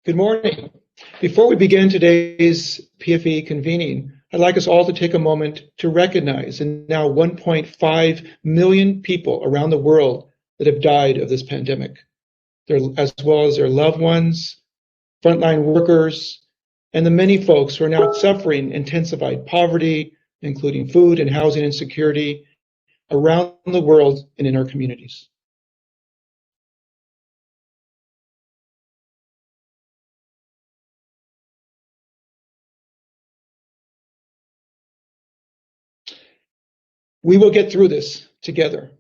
Good morning. Before we begin today's PFE convening, I'd like us all to take a moment to recognize the now 1.5 million people around the world that have died of this pandemic, as well as their loved ones, frontline workers, and the many folks who are now suffering intensified poverty, including food and housing insecurity, around the world and in our communities. We will get through this together.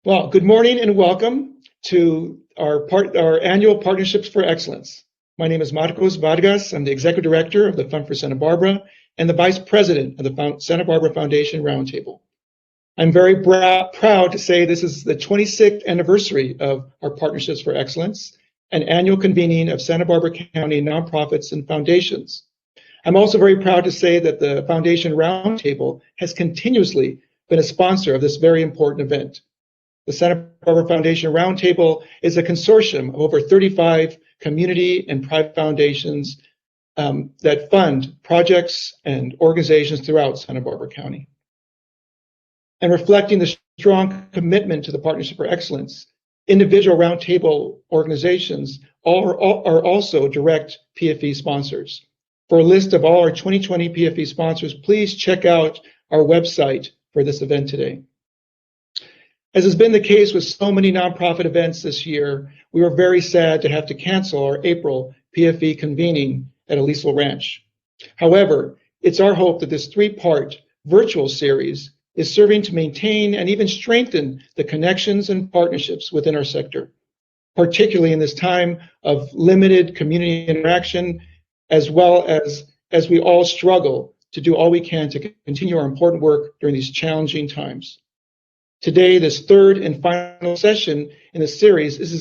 Well, good morning and welcome to our annual Partnerships for Excellence. My name is Marcos Vargas. I'm the Executive Director of the Fund for Santa Barbara and the Vice President of the Santa Barbara Foundation Roundtable. I'm very proud to say this is the 26th anniversary of our Partnerships for Excellence, an annual convening of Santa Barbara County nonprofits and foundations. I'm also very proud to say that the Foundation Roundtable has continuously been a sponsor of this very important event. The Santa Barbara Foundation Roundtable is a consortium of over 35 community and private foundations that fund projects and organizations throughout Santa Barbara County. And reflecting the strong commitment to the Partnership for Excellence, individual roundtable organizations are also direct PFE sponsors. For a list of all our 2020 PFE sponsors, please check out our website for this event today. As has been the case with so many nonprofit events this year, we were very sad to have to cancel our April PFE convening at Alisal Ranch. However, it's our hope that this three-part virtual series is serving to maintain and even strengthen the connections and partnerships within our sector, particularly in this time of limited community interaction, as well as we all struggle to do all we can to continue our important work during these challenging times. Today, this third and final session in the series is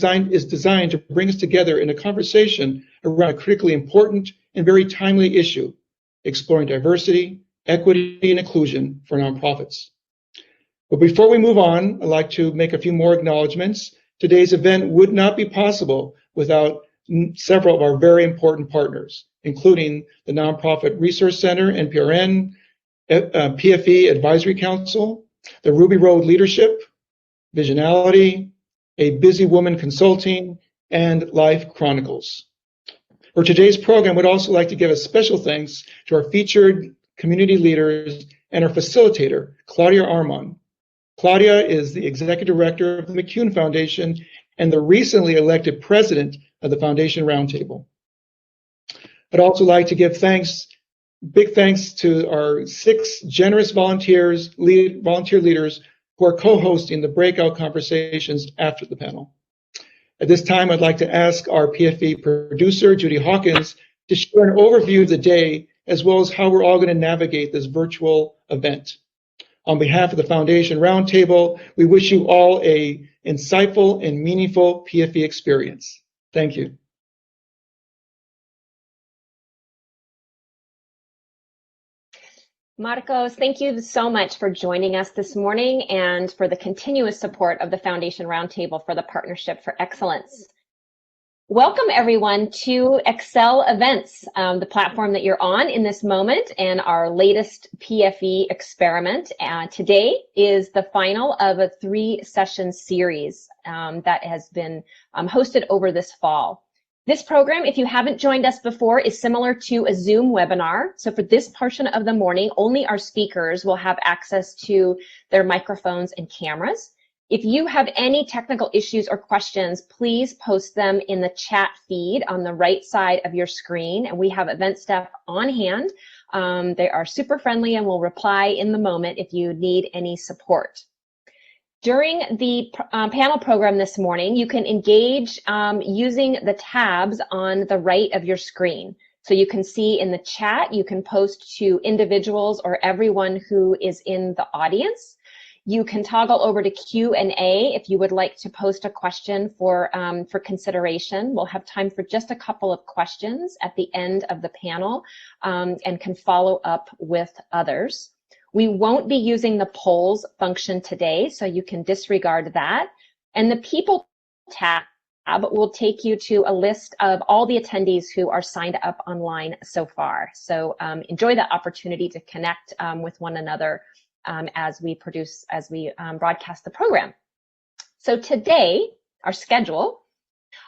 designed to bring us together in a conversation around a critically important and very timely issue, exploring diversity, equity, and inclusion for nonprofits. But before we move on, I'd like to make a few more acknowledgments. Today's event would not be possible without several of our very important partners, including the Nonprofit Resource Center, NPRN, PFE Advisory Council, the Ruby Road Leadership, Visionality, A Busy Woman Consulting, and Life Chronicles. For today's program, we'd also like to give a special thanks to our featured community leaders and our facilitator, Claudia Armann. Claudia is the Executive Director of the McCune Foundation and the recently elected President of the Foundation Roundtable. I'd also like to give big thanks to our 6 generous volunteer leaders who are co-hosting the breakout conversations after the panel. At this time, I'd like to ask our PFE producer, Judy Hawkins, to share an overview of the day, as well as how we're all going to navigate this virtual event. On behalf of the Foundation Roundtable, we wish you all an insightful and meaningful PFE experience. Thank you. Marcos, thank you so much for joining us this morning and for the continuous support of the Foundation Roundtable for the Partnership for Excellence. Welcome everyone to Excel Events, the platform that you're on in this moment, and our latest PFE experiment. Today is the final of a 3-session series that has been hosted over this fall. This program, if you haven't joined us before, is similar to a Zoom webinar. So for this portion of the morning, only our speakers will have access to their microphones and cameras. If you have any technical issues or questions, please post them in the chat feed on the right side of your screen, and we have event staff on hand. They are super friendly and will reply in the moment if you need any support. During the panel program this morning, you can engage using the tabs on the right of your screen. So you can see in the chat, you can post to individuals or everyone who is in the audience. You can toggle over to Q&A if you would like to post a question for consideration. We'll have time for just a couple of questions at the end of the panel and can follow up with others. We won't be using the polls function today, so you can disregard that. And the people tab will take you to a list of all the attendees who are signed up online so far. So enjoy that opportunity to connect with one another as we broadcast the program. So today, our schedule,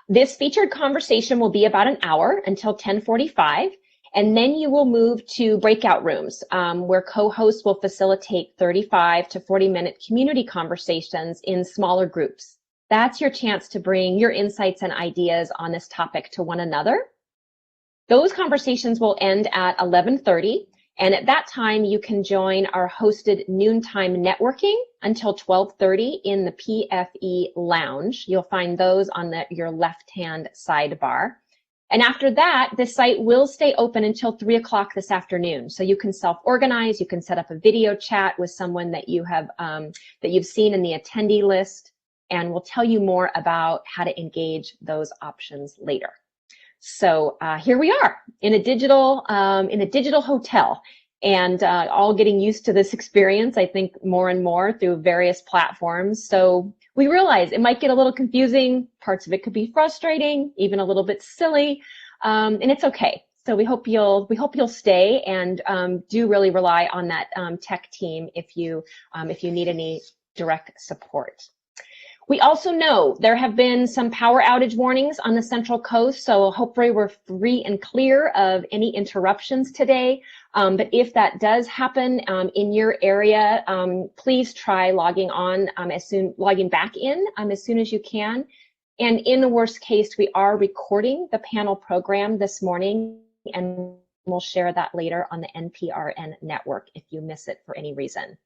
this featured conversation will be about an hour until 10:45. And then you will move to breakout rooms where co-hosts will facilitate 35 to 40-minute community conversations in smaller groups. That's your chance to bring your insights and ideas on this topic to one another. Those conversations will end at 11:30, and at that time you can join our hosted noontime networking until 12:30 in the PFE lounge. You'll find those on your left-hand sidebar. And after that, the site will stay open until 3 o'clock this afternoon. So you can self-organize, you can set up a video chat with someone that you have that you've seen in the attendee list, and we'll tell you more about how to engage those options later. So here we are in a digital hotel, and all getting used to this experience, I think, more and more through various platforms. So we realize it might get a little confusing. Parts of it could be frustrating, even a little bit silly, and it's okay. So we hope you'll stay and do really rely on that tech team if you need any direct support. We also know there have been some power outage warnings on the Central Coast, so hopefully we're free and clear of any interruptions today. But if that does happen in your area, please try logging back in as soon as you can. And in the worst case, we are recording the panel program this morning, and we'll share that later on the NPRN network if you miss it for any reason.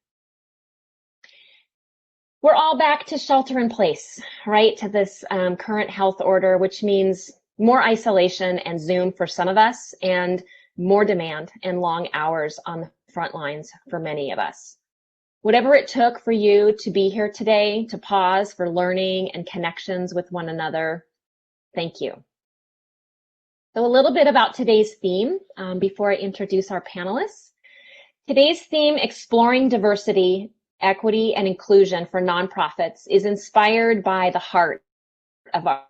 We're all back to shelter in place, right? To this current health order, which means more isolation and Zoom for some of us, and more demand and long hours on the front lines for many of us. Whatever it took for you to be here today, to pause for learning and connections with one another, thank you. So a little bit about today's theme before I introduce our panelists. Today's theme, Exploring Diversity, Equity, and Inclusion for Nonprofits, is inspired by the heart of our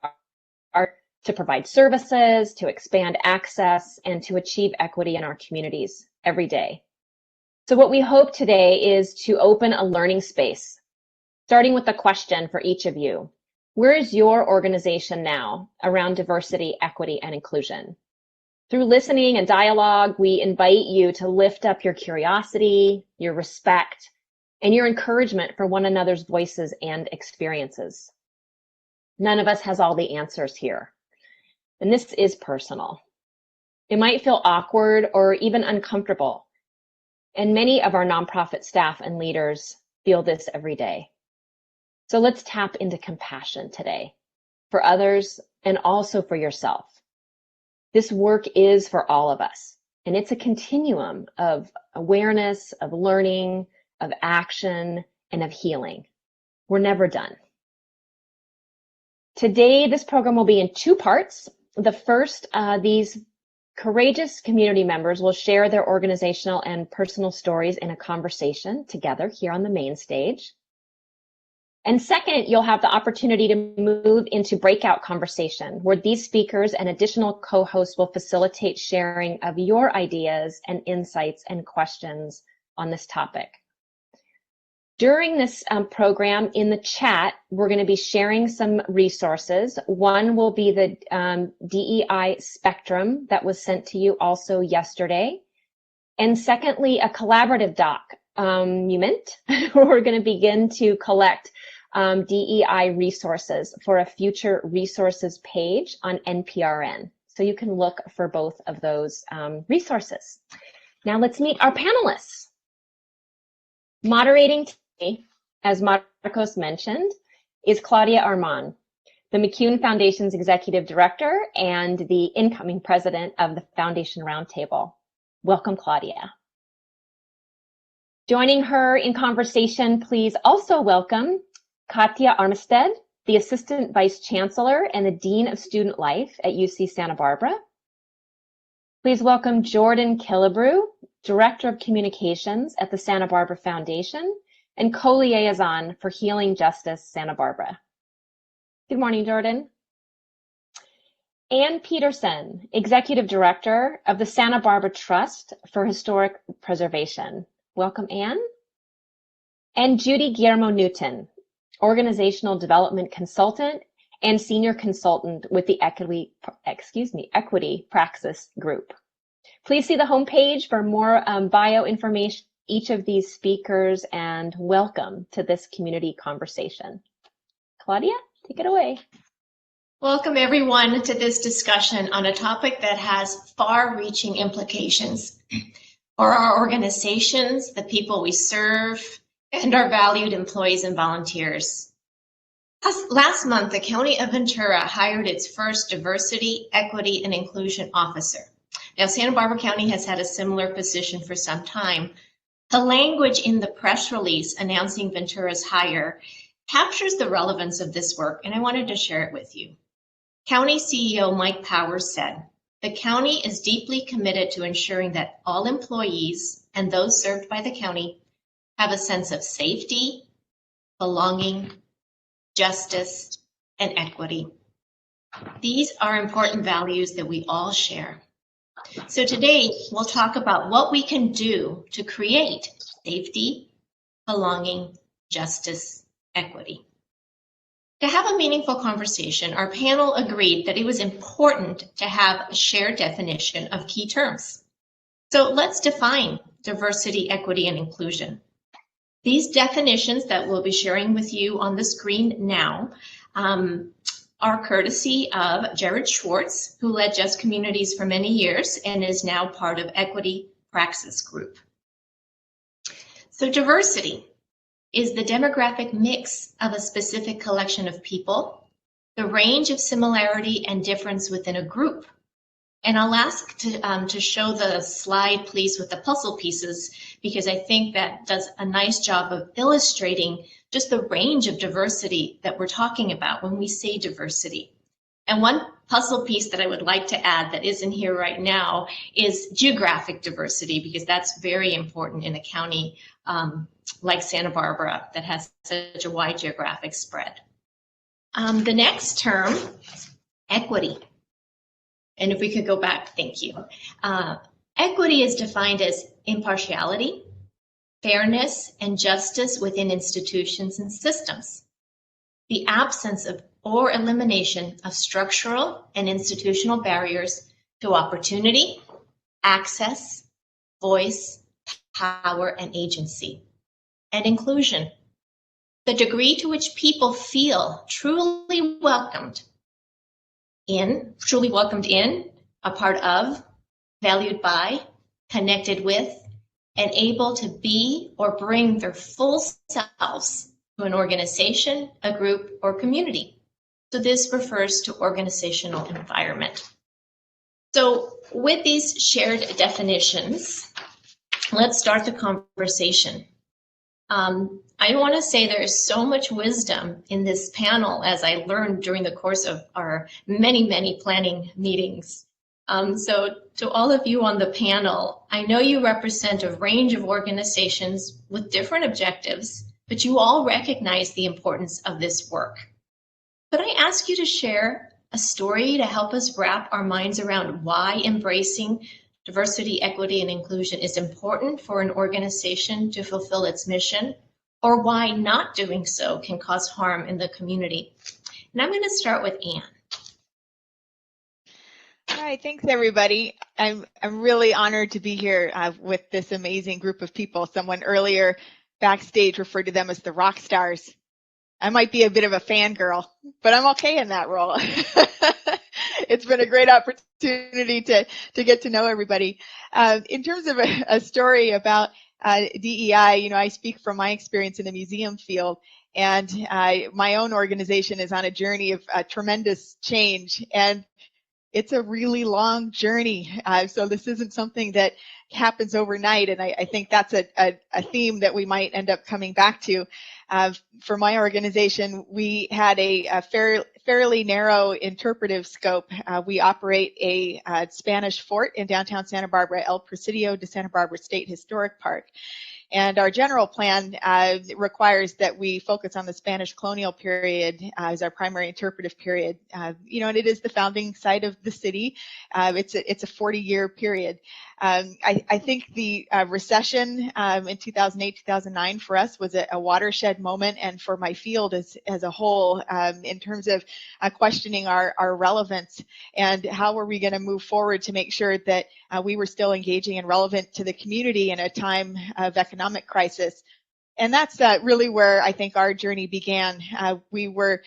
art to provide services, to expand access, and to achieve equity in our communities every day. So what we hope today is to open a learning space, starting with a question for each of you. Where is your organization now around diversity, equity, and inclusion? Through listening and dialogue, we invite you to lift up your curiosity, your respect, and your encouragement for one another's voices and experiences. None of us has all the answers here, and this is personal. It might feel awkward or even uncomfortable, and many of our nonprofit staff and leaders feel this every day. So let's tap into compassion today for others and also for yourself. This work is for all of us, and it's a continuum of awareness, of learning, of action, and of healing. We're never done. Today, this program will be in two parts. The first, these courageous community members will share their organizational and personal stories in a conversation together here on the main stage. And second, you'll have the opportunity to move into breakout conversation where these speakers and additional co-hosts will facilitate sharing of your ideas and insights and questions on this topic. During this program, in the chat, we're going to be sharing some resources. One will be the DEI spectrum that was sent to you also yesterday. And secondly, a collaborative document. We're going to begin to collect DEI resources for a future resources page on NPRN. So you can look for both of those resources. Now let's meet our panelists. Moderating today, as Marcos mentioned, is Claudia Armann, the McCune Foundation's Executive Director and the incoming President of the Foundation Roundtable. Welcome, Claudia. Joining her in conversation, please also welcome Katya Armistead, the Assistant Vice Chancellor and the Dean of Student Life at UC Santa Barbara. Please welcome Jordan Killebrew, Director of Communications at the Santa Barbara Foundation and co-liaison for Healing Justice Santa Barbara. Good morning, Jordan. Ann Petersen, Executive Director of the Santa Barbara Trust for Historic Preservation. Welcome, Ann. And Judy Guillermo-Newton, Organizational Development Consultant and Senior Consultant with the Equity Praxis Group. Please see the homepage for more bio information, each of these speakers, and welcome to this community conversation. Claudia, take it away. Welcome everyone to this discussion on a topic that has far-reaching implications for our organizations, the people we serve, and our valued employees and volunteers. Last month, the County of Ventura hired its first Diversity, Equity, and Inclusion Officer. Now, Santa Barbara County has had a similar position for some time. The language in the press release announcing Ventura's hire captures the relevance of this work, and I wanted to share it with you. County CEO Mike Powers said, "The county is deeply committed to ensuring that all employees and those served by the county have a sense of safety, belonging, justice, and equity. These are important values that we all share." So today we'll talk about what we can do to create safety, belonging, justice, equity. To have a meaningful conversation, our panel agreed that it was important to have a shared definition of key terms. So let's define diversity, equity, and inclusion. These definitions that we'll be sharing with you on the screen now are courtesy of Jared Schwartz, who led Just Communities for many years and is now part of Equity Praxis Group. So diversity is the demographic mix of a specific collection of people, the range of similarity and difference within a group. And I'll ask to show the slide, please, with the puzzle pieces, because I think that does a nice job of illustrating just the range of diversity that we're talking about when we say diversity. And one puzzle piece that I would like to add that isn't here right now is geographic diversity, because that's very important in a county like Santa Barbara that has such a wide geographic spread. The next term, equity. And if we could go back, thank you. Equity is defined as impartiality, fairness, and justice within institutions and systems. The absence of or elimination of structural and institutional barriers to opportunity, access, voice, power, and agency. And inclusion, the degree to which people feel truly welcomed in, a part of, valued by, connected with, and able to be or bring their full selves to an organization, a group, or community. So this refers to organizational environment. So with these shared definitions, let's start the conversation. I want to say there is so much wisdom in this panel, as I learned during the course of our many planning meetings. So to all of you on the panel, I know you represent a range of organizations with different objectives, but you all recognize the importance of this work. Could I ask you to share a story to help us wrap our minds around why embracing diversity, equity, and inclusion is important for an organization to fulfill its mission, or why not doing so can cause harm in the community? And I'm going to start with Ann. All right, thanks everybody. I'm really honored to be here with this amazing group of people. Someone earlier backstage referred to them as the rock stars. I might be a bit of a fangirl, but I'm okay in that role. It's been a great opportunity to get to know everybody. In terms of a story about DEI, I speak from my experience in the museum field, and my own organization is on a journey of tremendous change, and it's a really long journey. So this isn't something that happens overnight, and I think that's a theme that we might end up coming back to. For my organization, we had a fairly narrow interpretive scope. We operate a Spanish fort in downtown Santa Barbara, El Presidio de Santa Barbara State Historic Park. And our general plan requires that we focus on the Spanish colonial period as our primary interpretive period. You know, and it is the founding site of the city. It's a 40-year period. I think the recession in 2008, 2009 for us was a watershed moment, and for my field as a whole, in terms of questioning our relevance and how were we going to move forward to make sure that we were still engaging and relevant to the community in a time of economic crisis. And that's really where I think our journey began. We were,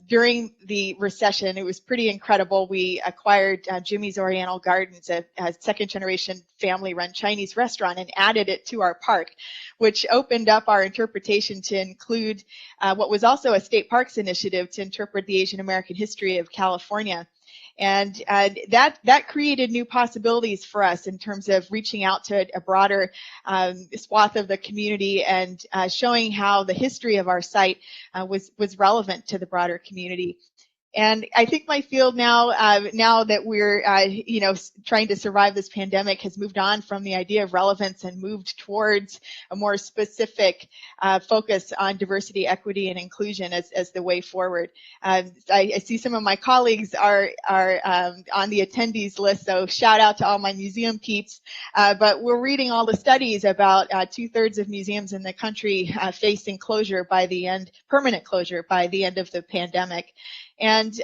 during the recession, it was pretty incredible. We acquired Jimmy's Oriental Gardens, a second-generation family-run Chinese restaurant, and added it to our park, which opened up our interpretation to include what was also a state parks initiative to interpret the Asian American history of California. And that created new possibilities for us in terms of reaching out to a broader swath of the community and showing how the history of our site was relevant to the broader community. And I think my field now, now that we're, you know, trying to survive this pandemic, has moved on from the idea of relevance and moved towards a more specific focus on diversity, equity, and inclusion as the way forward. I see some of my colleagues are on the attendees list, so shout out to all my museum peeps. But we're reading all the studies about 2/3 of museums in the country facing closure by the end, permanent closure by the end of the pandemic. And,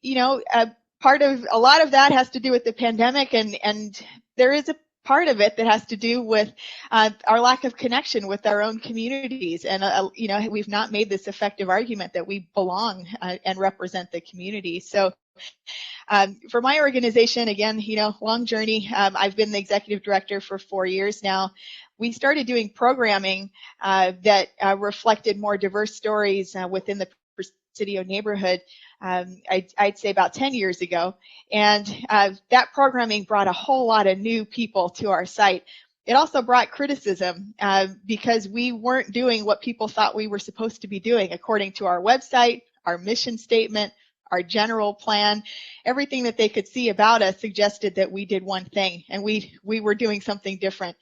you know, a lot of that has to do with the pandemic, and there is a part of it that has to do with our lack of connection with our own communities. And, you know, we've not made this effective argument that we belong and represent the community. So for my organization, again, you know, long journey. I've been the executive director for 4 years now. We started doing programming that reflected more diverse stories within the Presidio neighborhood, I'd say about 10 years ago. And that programming brought a whole lot of new people to our site. It also brought criticism because we weren't doing what people thought we were supposed to be doing according to our website, our mission statement, our general plan. Everything that they could see about us suggested that we did one thing, and we were doing something different.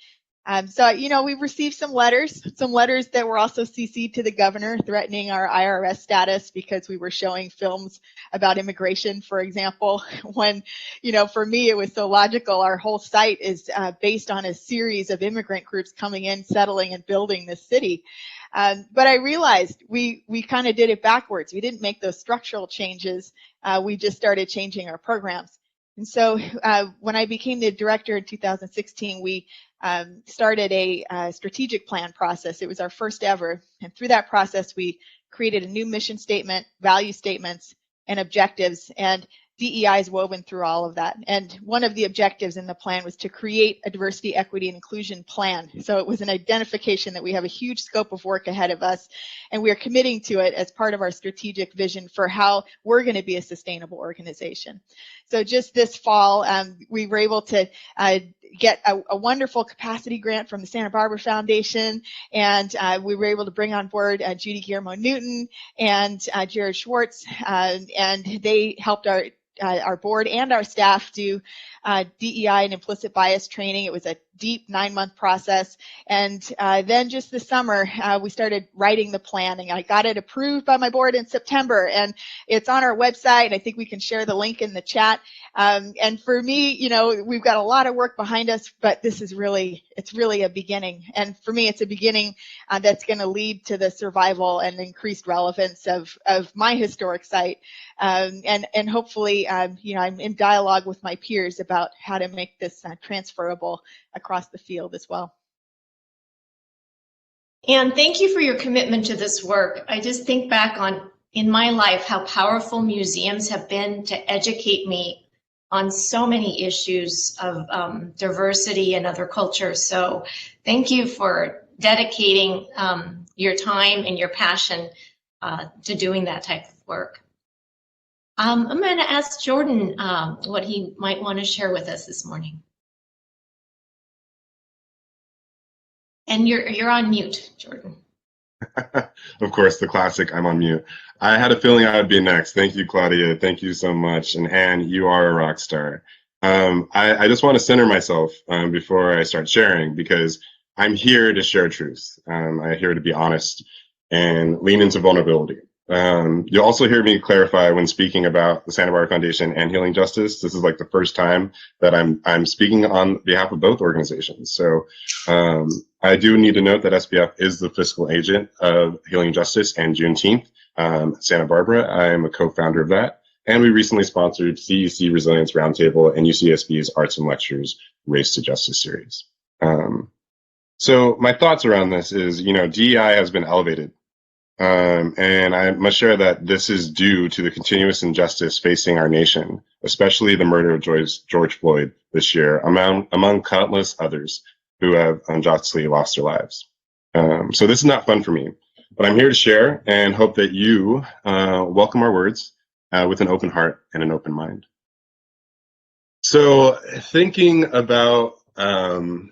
So, you know, we've received some letters that were also CC'd to the governor threatening our IRS status because we were showing films about immigration, for example, when, you know, for me, it was so logical. Our whole site is based on a series of immigrant groups coming in, settling, and building this city. But I realized we kind of did it backwards. We didn't make those structural changes. We just started changing our programs. And so when I became the director in 2016, we started a strategic plan process. It was our first ever. And through that process, we created a new mission statement, value statements, and objectives. And DEI is woven through all of that. And one of the objectives in the plan was to create a diversity, equity, and inclusion plan. So it was an identification that we have a huge scope of work ahead of us, and we are committing to it as part of our strategic vision for how we're going to be a sustainable organization. So just this fall, we were able to get a wonderful capacity grant from the Santa Barbara Foundation, and we were able to bring on board Judy Guillermo-Newton and Jared Schwartz, and they helped our board and our staff do DEI and implicit bias training. It was a deep 9-month process. And then just this summer, we started writing the plan, and I got it approved by my board in September, and it's on our website. I think we can share the link in the chat. And for me, you know, we've got a lot of work behind us, but this is really, it's really a beginning. And for me, it's a beginning that's going to lead to the survival and increased relevance of my historic site. And hopefully, you know, I'm in dialogue with my peers about how to make this transferable across the field as well. And thank you for your commitment to this work. I just think back on, in my life, how powerful museums have been to educate me on so many issues of diversity and other cultures. So thank you for dedicating your time and your passion to doing that type of work. I'm going to ask Jordan what he might want to share with us this morning. And you're on mute, Jordan. Of course, the classic, I'm on mute. I had a feeling I would be next. Thank you, Claudia. Thank you so much. And Han, you are a rock star. I just want to center myself before I start sharing, because I'm here to share truth. I'm here to be honest and lean into vulnerability. You'll also hear me clarify when speaking about the Santa Barbara Foundation and Healing Justice. This is like the first time that I'm speaking on behalf of both organizations. So I do need to note that SBF is the fiscal agent of Healing Justice and Juneteenth Santa Barbara. I am a co-founder of that. And we recently sponsored CEC Resilience Roundtable and UCSB's Arts and Lectures Race to Justice series. So my thoughts around this is, DEI has been elevated. And I must share that this is due to the continuous injustice facing our nation, especially the murder of George Floyd this year, among countless others who have unjustly lost their lives. So this is not fun for me, but I'm here to share and hope that you welcome our words with an open heart and an open mind. So thinking about, Anne,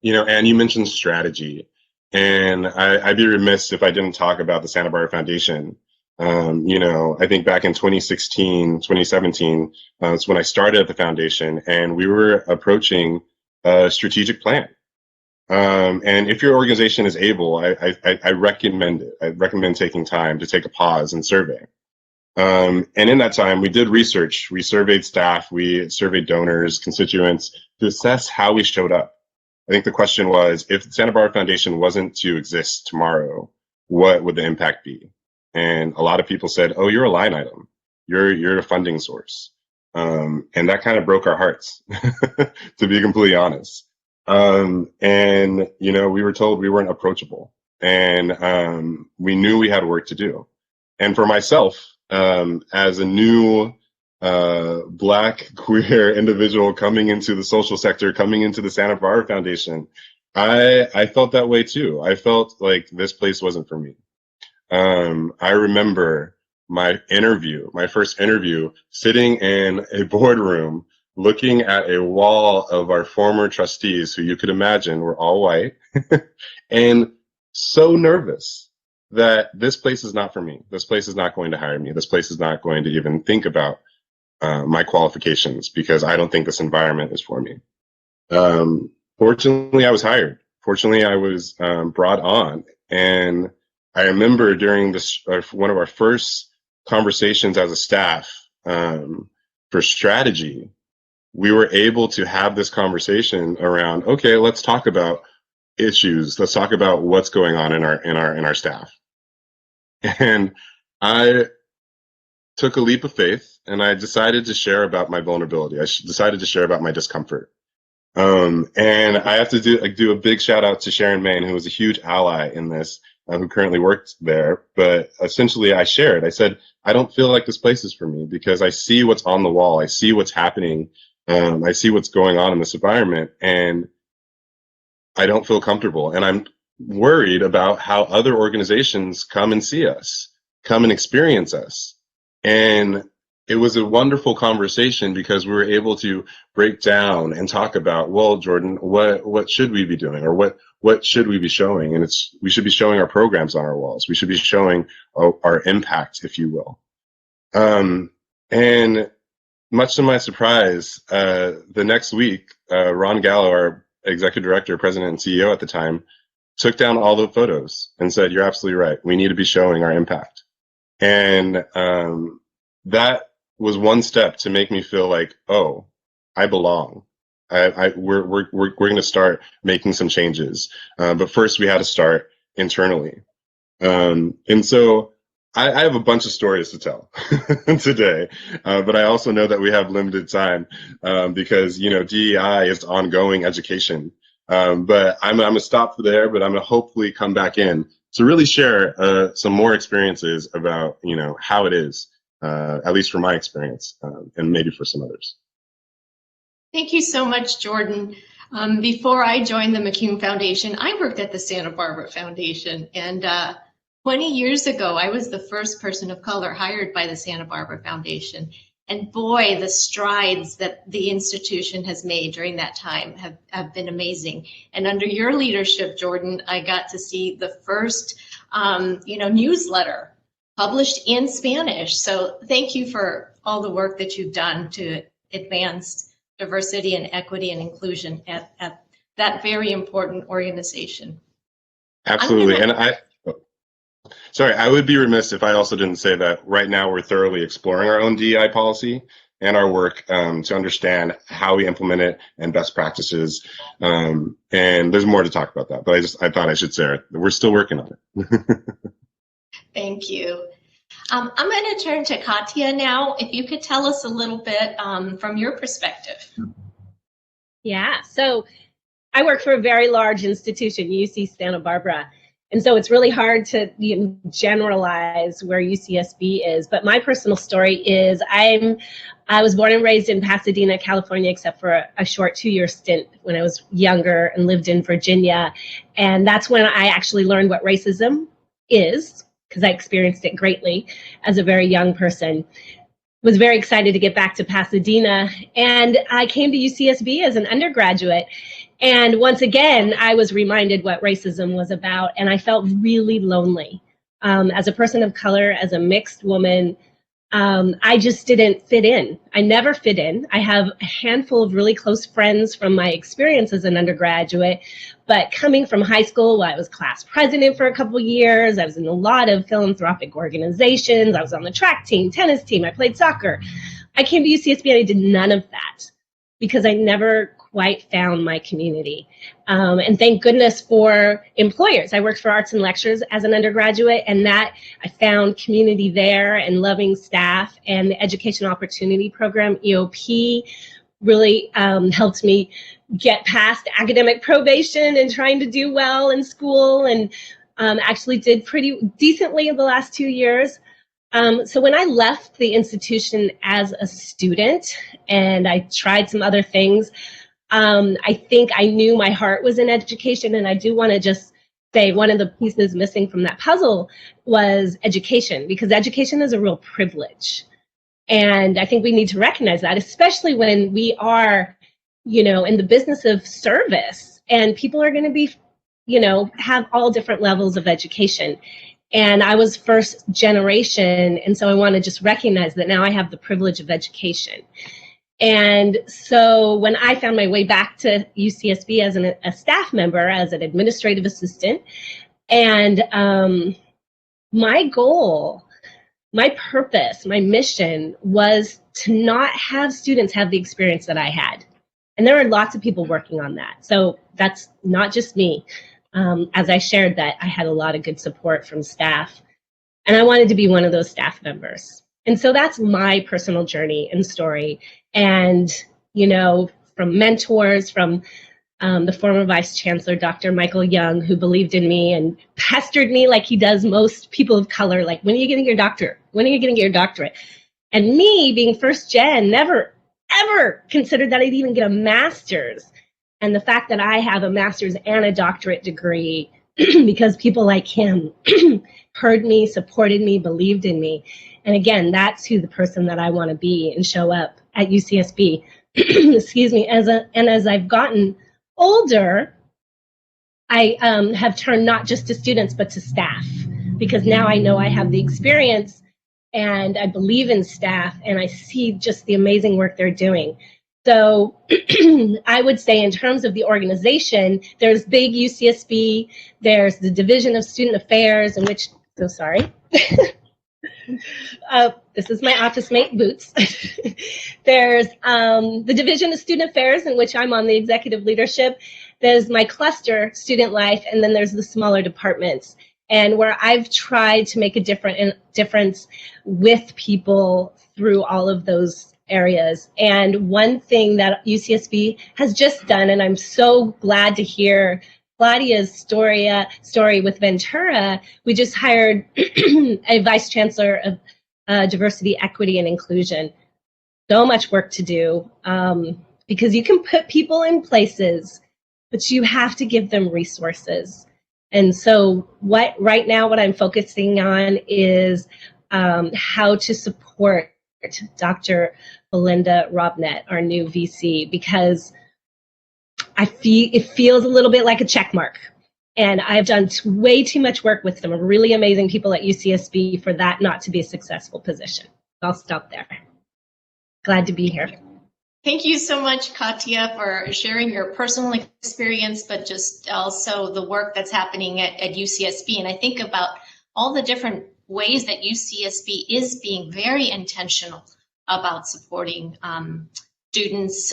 you mentioned strategy. And I'd be remiss if I didn't talk about the Santa Barbara Foundation. I think back in 2016, 2017, it's when I started at the foundation, and we were approaching a strategic plan. And if your organization is able, I recommend it. I recommend taking time to take a pause and survey. And in that time, we did research. We surveyed staff. We surveyed donors, constituents to assess how we showed up. I think the question was, if the Santa Barbara Foundation wasn't to exist tomorrow, what would the impact be? And a lot of people said, oh, you're a line item. You're a funding source. And that kind of broke our hearts, to be completely honest. And, we were told we weren't approachable. And we knew we had work to do. And for myself, as a new Black queer individual coming into the social sector, coming into the Santa Barbara Foundation, I felt that way too. I felt like this place wasn't for me. I remember my first interview, sitting in a boardroom, looking at a wall of our former trustees, who you could imagine were all white, and so nervous that this place is not for me. This place is not going to hire me. This place is not going to even think about my qualifications, because I don't think this environment is for me. Fortunately, I was hired. Fortunately, I was brought on. And I remember during this, one of our first conversations as a staff for strategy, we were able to have this conversation around, okay, let's talk about issues. Let's talk about what's going on in our staff. And I took a leap of faith, and I decided to share about my vulnerability. I decided to share about my discomfort. And I have to do a big shout out to Sharon Main, who was a huge ally in this, who currently works there. But essentially I shared, I said, I don't feel like this place is for me, because I see what's on the wall. I see what's happening. I see what's going on in this environment, and I don't feel comfortable. And I'm worried about how other organizations come and see us, come and experience us. And it was a wonderful conversation, because we were able to break down and talk about, well, Jordan, what should we be doing, or what should we be showing? And we should be showing our programs on our walls. We should be showing our impact, if you will. And much to my surprise, the next week, Ron Gallo, our executive director, president, and CEO at the time, took down all the photos and said, you're absolutely right. We need to be showing our impact. And that was one step to make me feel like, oh, I belong. We're going to start making some changes. But first, we had to start internally. And so I have a bunch of stories to tell today, but I also know that we have limited time because DEI is ongoing education. But I'm gonna stop there. But I'm gonna hopefully come back in to really share some more experiences about how it is, at least from my experience, and maybe for some others. Thank you so much, Jordan. Before I joined the McCune Foundation, I worked at the Santa Barbara Foundation, and 20 years ago, I was the first person of color hired by the Santa Barbara Foundation. And boy, the strides that the institution has made during that time have been amazing. And under your leadership, Jordan, I got to see the first newsletter published in Spanish. So thank you for all the work that you've done to advance diversity and equity and inclusion at that very important organization. Absolutely. And I would be remiss if I also didn't say that right now we're thoroughly exploring our own DEI policy and our work to understand how we implement it and best practices. And there's more to talk about that, but I thought I should say it. We're still working on it. Thank you. I'm going to turn to Katya now. If you could tell us a little bit from your perspective. Yeah, so I work for a very large institution, UC Santa Barbara. And so it's really hard to generalize where UCSB is. But my personal story is I was born and raised in Pasadena, California, except for a short 2-year stint when I was younger and lived in Virginia. And that's when I actually learned what racism is, because I experienced it greatly as a very young person. Was very excited to get back to Pasadena. And I came to UCSB as an undergraduate. And once again, I was reminded what racism was about, and I felt really lonely. As a person of color, as a mixed woman, I just didn't fit in. I never fit in. I have a handful of really close friends from my experience as an undergraduate, but coming from high school, I was class president for a couple of years. I was in a lot of philanthropic organizations. I was on the track team, tennis team. I played soccer. I came to UCSB and I did none of that because I never quite found my community. And thank goodness for employers. I worked for Arts and Lectures as an undergraduate, and that I found community there and loving staff, and the Education Opportunity Program, EOP, really helped me get past academic probation and trying to do well in school, and actually did pretty decently in the last 2 years. So when I left the institution as a student and I tried some other things, I think I knew my heart was in education, and I do want to just say one of the pieces missing from that puzzle was education, because education is a real privilege. And I think we need to recognize that, especially when we are, in the business of service, and people are going to be, have all different levels of education. And I was first generation, and so I want to just recognize that now I have the privilege of education. And so when I found my way back to UCSB as a staff member, as an administrative assistant, and my goal, my purpose, my mission was to not have students have the experience that I had. And there are lots of people working on that. So that's not just me. As I shared that, I had a lot of good support from staff, and I wanted to be one of those staff members. And so that's my personal journey and story. And, from mentors, from the former Vice Chancellor, Dr. Michael Young, who believed in me and pestered me like he does most people of color, like, when are you getting your doctorate? When are you getting your doctorate? And me, being first gen, never, ever considered that I'd even get a master's. And the fact that I have a master's and a doctorate degree because people like him heard me, supported me, believed in me. And again, that's who the person that I want to be and show up at UCSB. Excuse me. As I've gotten older, I have turned not just to students, but to staff, because now I know I have the experience and I believe in staff and I see just the amazing work they're doing. So I would say in terms of the organization, there's big UCSB, there's the Division of Student Affairs, in which, so sorry. This is my office mate, Boots. There's the Division of Student Affairs, in which I'm on the executive leadership. There's my cluster, Student Life, and then there's the smaller departments. And where I've tried to make a difference with people through all of those areas. And one thing that UCSB has just done, and I'm so glad to hear Claudia's story with Ventura, we just hired a Vice Chancellor of Diversity, Equity, and Inclusion. So much work to do, because you can put people in places, but you have to give them resources. And so right now what I'm focusing on is how to support Dr. Belinda Robnett, our new VC, because it feels a little bit like a check mark. And I've done way too much work with some really amazing people at UCSB for that not to be a successful position. I'll stop there. Glad to be here. Thank you so much, Katya, for sharing your personal experience, but just also the work that's happening at UCSB. And I think about all the different ways that UCSB is being very intentional about supporting students,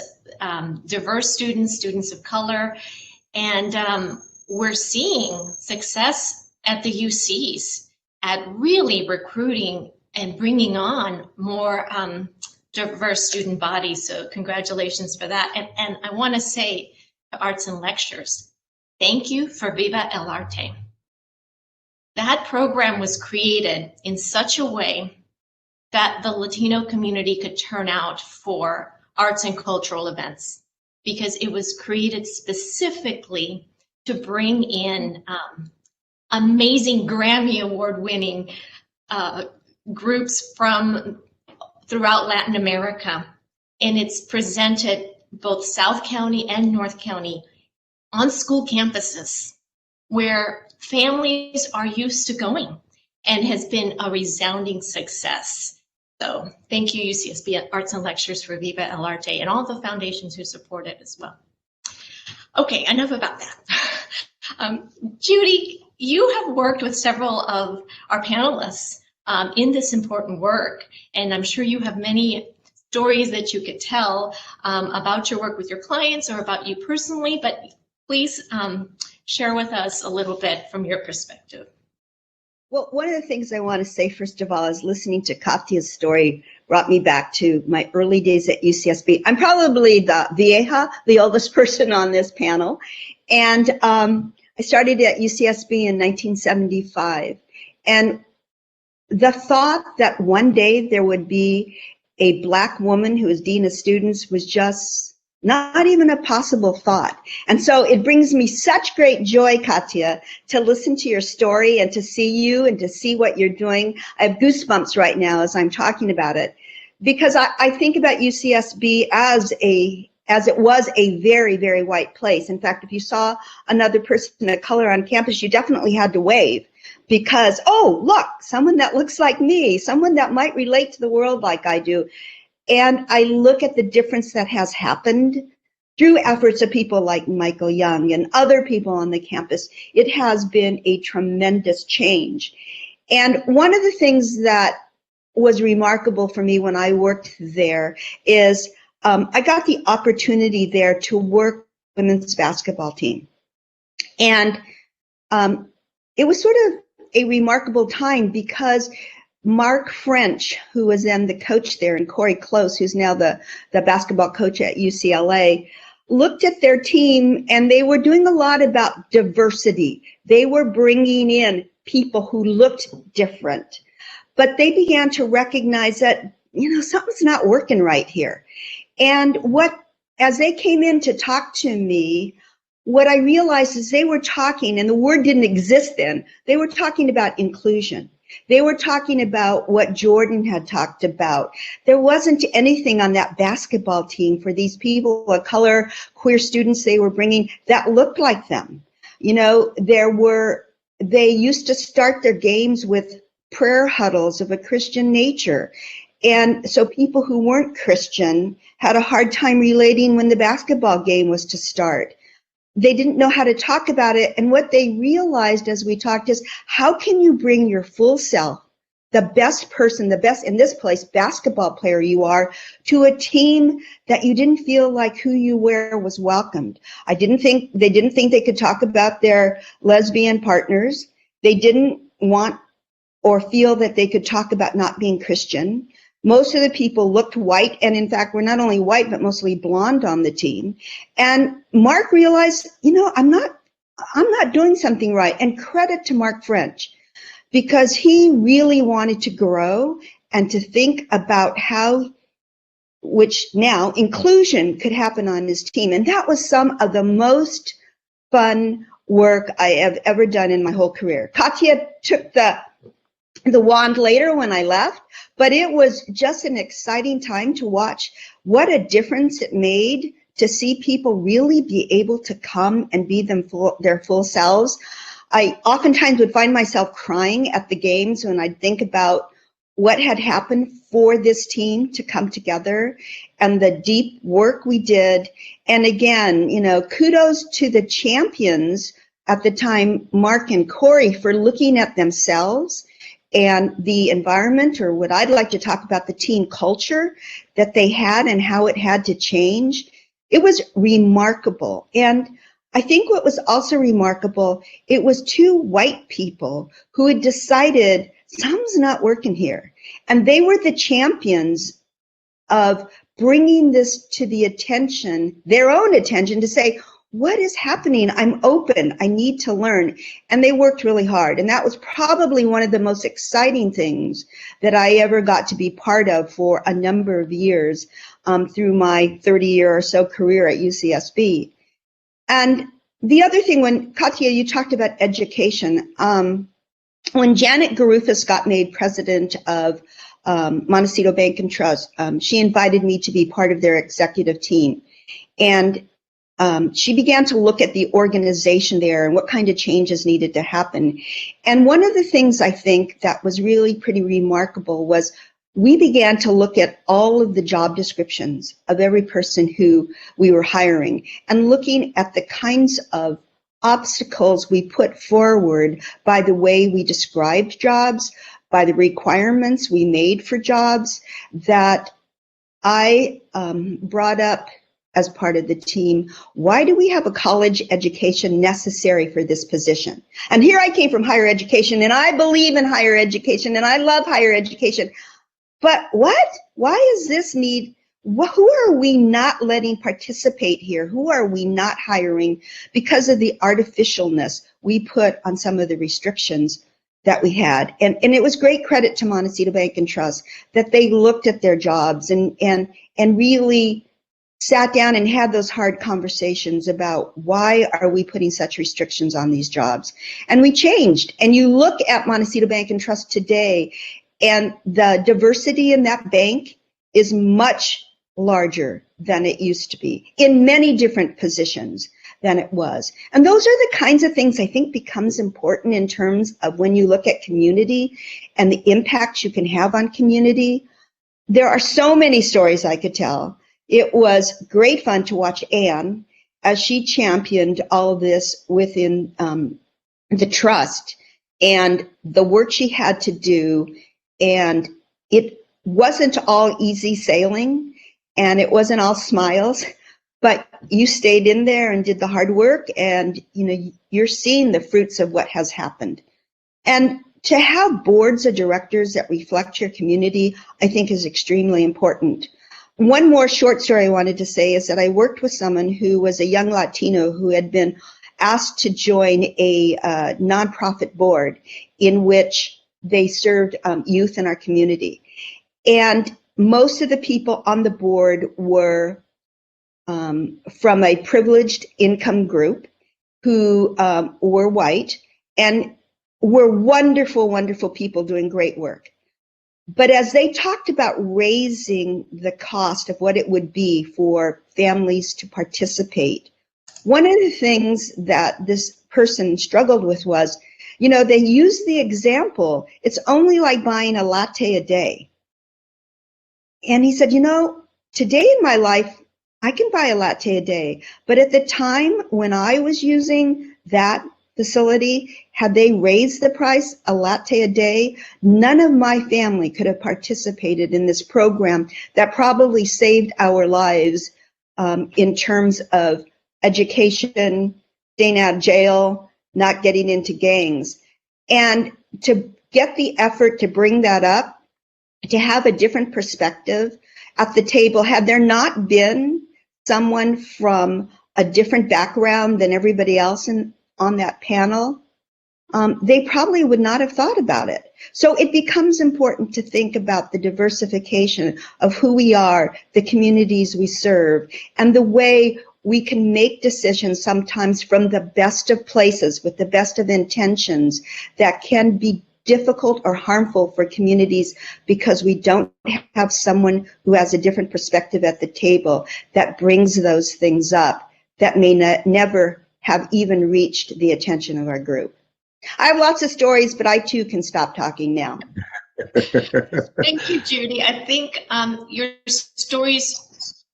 diverse students, students of color. And we're seeing success at the UCs at really recruiting and bringing on more diverse student bodies. So congratulations for that. And I want to say to Arts and Lectures, thank you for Viva el Arte. That program was created in such a way that the Latino community could turn out for arts and cultural events, because it was created specifically to bring in amazing Grammy Award-winning groups from throughout Latin America. And it's presented both South County and North County on school campuses where families are used to going, and has been a resounding success. So thank you, UCSB Arts and Lectures, for Viva el Arte, and all the foundations who support it as well. Okay, enough about that. Judy, you have worked with several of our panelists in this important work, and I'm sure you have many stories that you could tell about your work with your clients or about you personally, but please share with us a little bit from your perspective. Well, one of the things I want to say, first of all, is listening to Katya's story brought me back to my early days at UCSB. I'm probably the vieja, the oldest person on this panel. And I started at UCSB in 1975. And the thought that one day there would be a Black woman who was dean of students was just not even a possible thought. And so it brings me such great joy, Katya, to listen to your story and to see you and to see what you're doing. I have goosebumps right now as I'm talking about it, because I think about UCSB as it was a very, very white place. In fact, if you saw another person of color on campus, you definitely had to wave, because, oh, look, someone that looks like me, someone that might relate to the world like I do. And I look at the difference that has happened through efforts of people like Michael Young and other people on the campus. It has been a tremendous change. And one of the things that was remarkable for me when I worked there is I got the opportunity there to work with the women's basketball team. And it was sort of a remarkable time, because Mark French, who was then the coach there, and Corey Close, who's now the basketball coach at UCLA, looked at their team, and they were doing a lot about diversity. They were bringing in people who looked different, but they began to recognize that, something's not working right here. And as they came in to talk to me, what I realized is they were talking, and the word didn't exist then, they were talking about inclusion. They were talking about what Jordan had talked about. There wasn't anything on that basketball team for these people of color, queer students they were bringing that looked like them. They used to start their games with prayer huddles of a Christian nature. And so people who weren't Christian had a hard time relating when the basketball game was to start. They didn't know how to talk about it. And what they realized as we talked is, how can you bring your full self, the best person, the best, in this place, basketball player you are, to a team that you didn't feel like who you were was welcomed? They didn't think they could talk about their lesbian partners. They didn't want or feel that they could talk about not being Christian. Most of the people looked white, and in fact, were not only white, but mostly blonde on the team. And Mark realized, I'm not doing something right. And credit to Mark French, because he really wanted to grow and to think about which now inclusion could happen on his team. And that was some of the most fun work I have ever done in my whole career. Katya took the wand later when I left, but it was just an exciting time to watch what a difference it made to see people really be able to come and be their full selves. I oftentimes would find myself crying at the games when I'd think about what had happened for this team to come together and the deep work we did. And again, you know, kudos to the champions at the time, Mark and Corey, for looking at themselves and the environment, or what I'd like to talk about, the team culture that they had and how it had to change. It was remarkable. And I think what was also remarkable, it was two white people who had decided something's not working here. And they were the champions of bringing this to the attention, their own attention, to say, what is happening? I'm open. I need to learn. And they worked really hard. And that was probably one of the most exciting things that I ever got to be part of for a number of years through my 30-year or so career at UCSB. And the other thing, when Katya, you talked about education, when Janet Garufas got made president of Montecito Bank and Trust, she invited me to be part of their executive team. And she began to look at the organization there and what kind of changes needed to happen. And one of the things I think that was really pretty remarkable was we began to look at all of the job descriptions of every person who we were hiring and looking at the kinds of obstacles we put forward by the way we described jobs, by the requirements we made for jobs, that I brought up as part of the team. Why do we have a college education necessary for this position? And here I came from higher education, and I believe in higher education, and I love higher education. But what? Why is this need? Who are we not letting participate here? Who are we not hiring because of the artificialness we put on some of the restrictions that we had? And it was great credit to Montecito Bank and Trust that they looked at their jobs and really sat down and had those hard conversations about why are we putting such restrictions on these jobs. And we changed. And you look at Montecito Bank and Trust today, and the diversity in that bank is much larger than it used to be in many different positions than it was. And those are the kinds of things I think becomes important in terms of when you look at community and the impact you can have on community. There are so many stories I could tell. It was great fun to watch Anne as she championed all of this within the trust and the work she had to do. And it wasn't all easy sailing and it wasn't all smiles, but you stayed in there and did the hard work, and you know, you're seeing the fruits of what has happened. And to have boards of directors that reflect your community, I think is extremely important. One more short story I wanted to say is that I worked with someone who was a young Latino who had been asked to join a nonprofit board in which they served youth in our community. And most of the people on the board were from a privileged income group who were white and were wonderful, wonderful people doing great work. But as they talked about raising the cost of what it would be for families to participate, one of the things that this person struggled with was, you know, they used the example, it's only like buying a latte a day. And he said, you know, today in my life, I can buy a latte a day. But at the time when I was using that facility, had they raised the price a latte a day, none of my family could have participated in this program that probably saved our lives in terms of education, staying out of jail, not getting into gangs. And to get the effort to bring that up, to have a different perspective at the table, had there not been someone from a different background than everybody else on that panel, they probably would not have thought about it. So it becomes important to think about the diversification of who we are, the communities we serve, and the way we can make decisions sometimes from the best of places with the best of intentions that can be difficult or harmful for communities because we don't have someone who has a different perspective at the table that brings those things up that may never have even reached the attention of our group. I have lots of stories, but I too can stop talking now. Thank you, Judy. I think your stories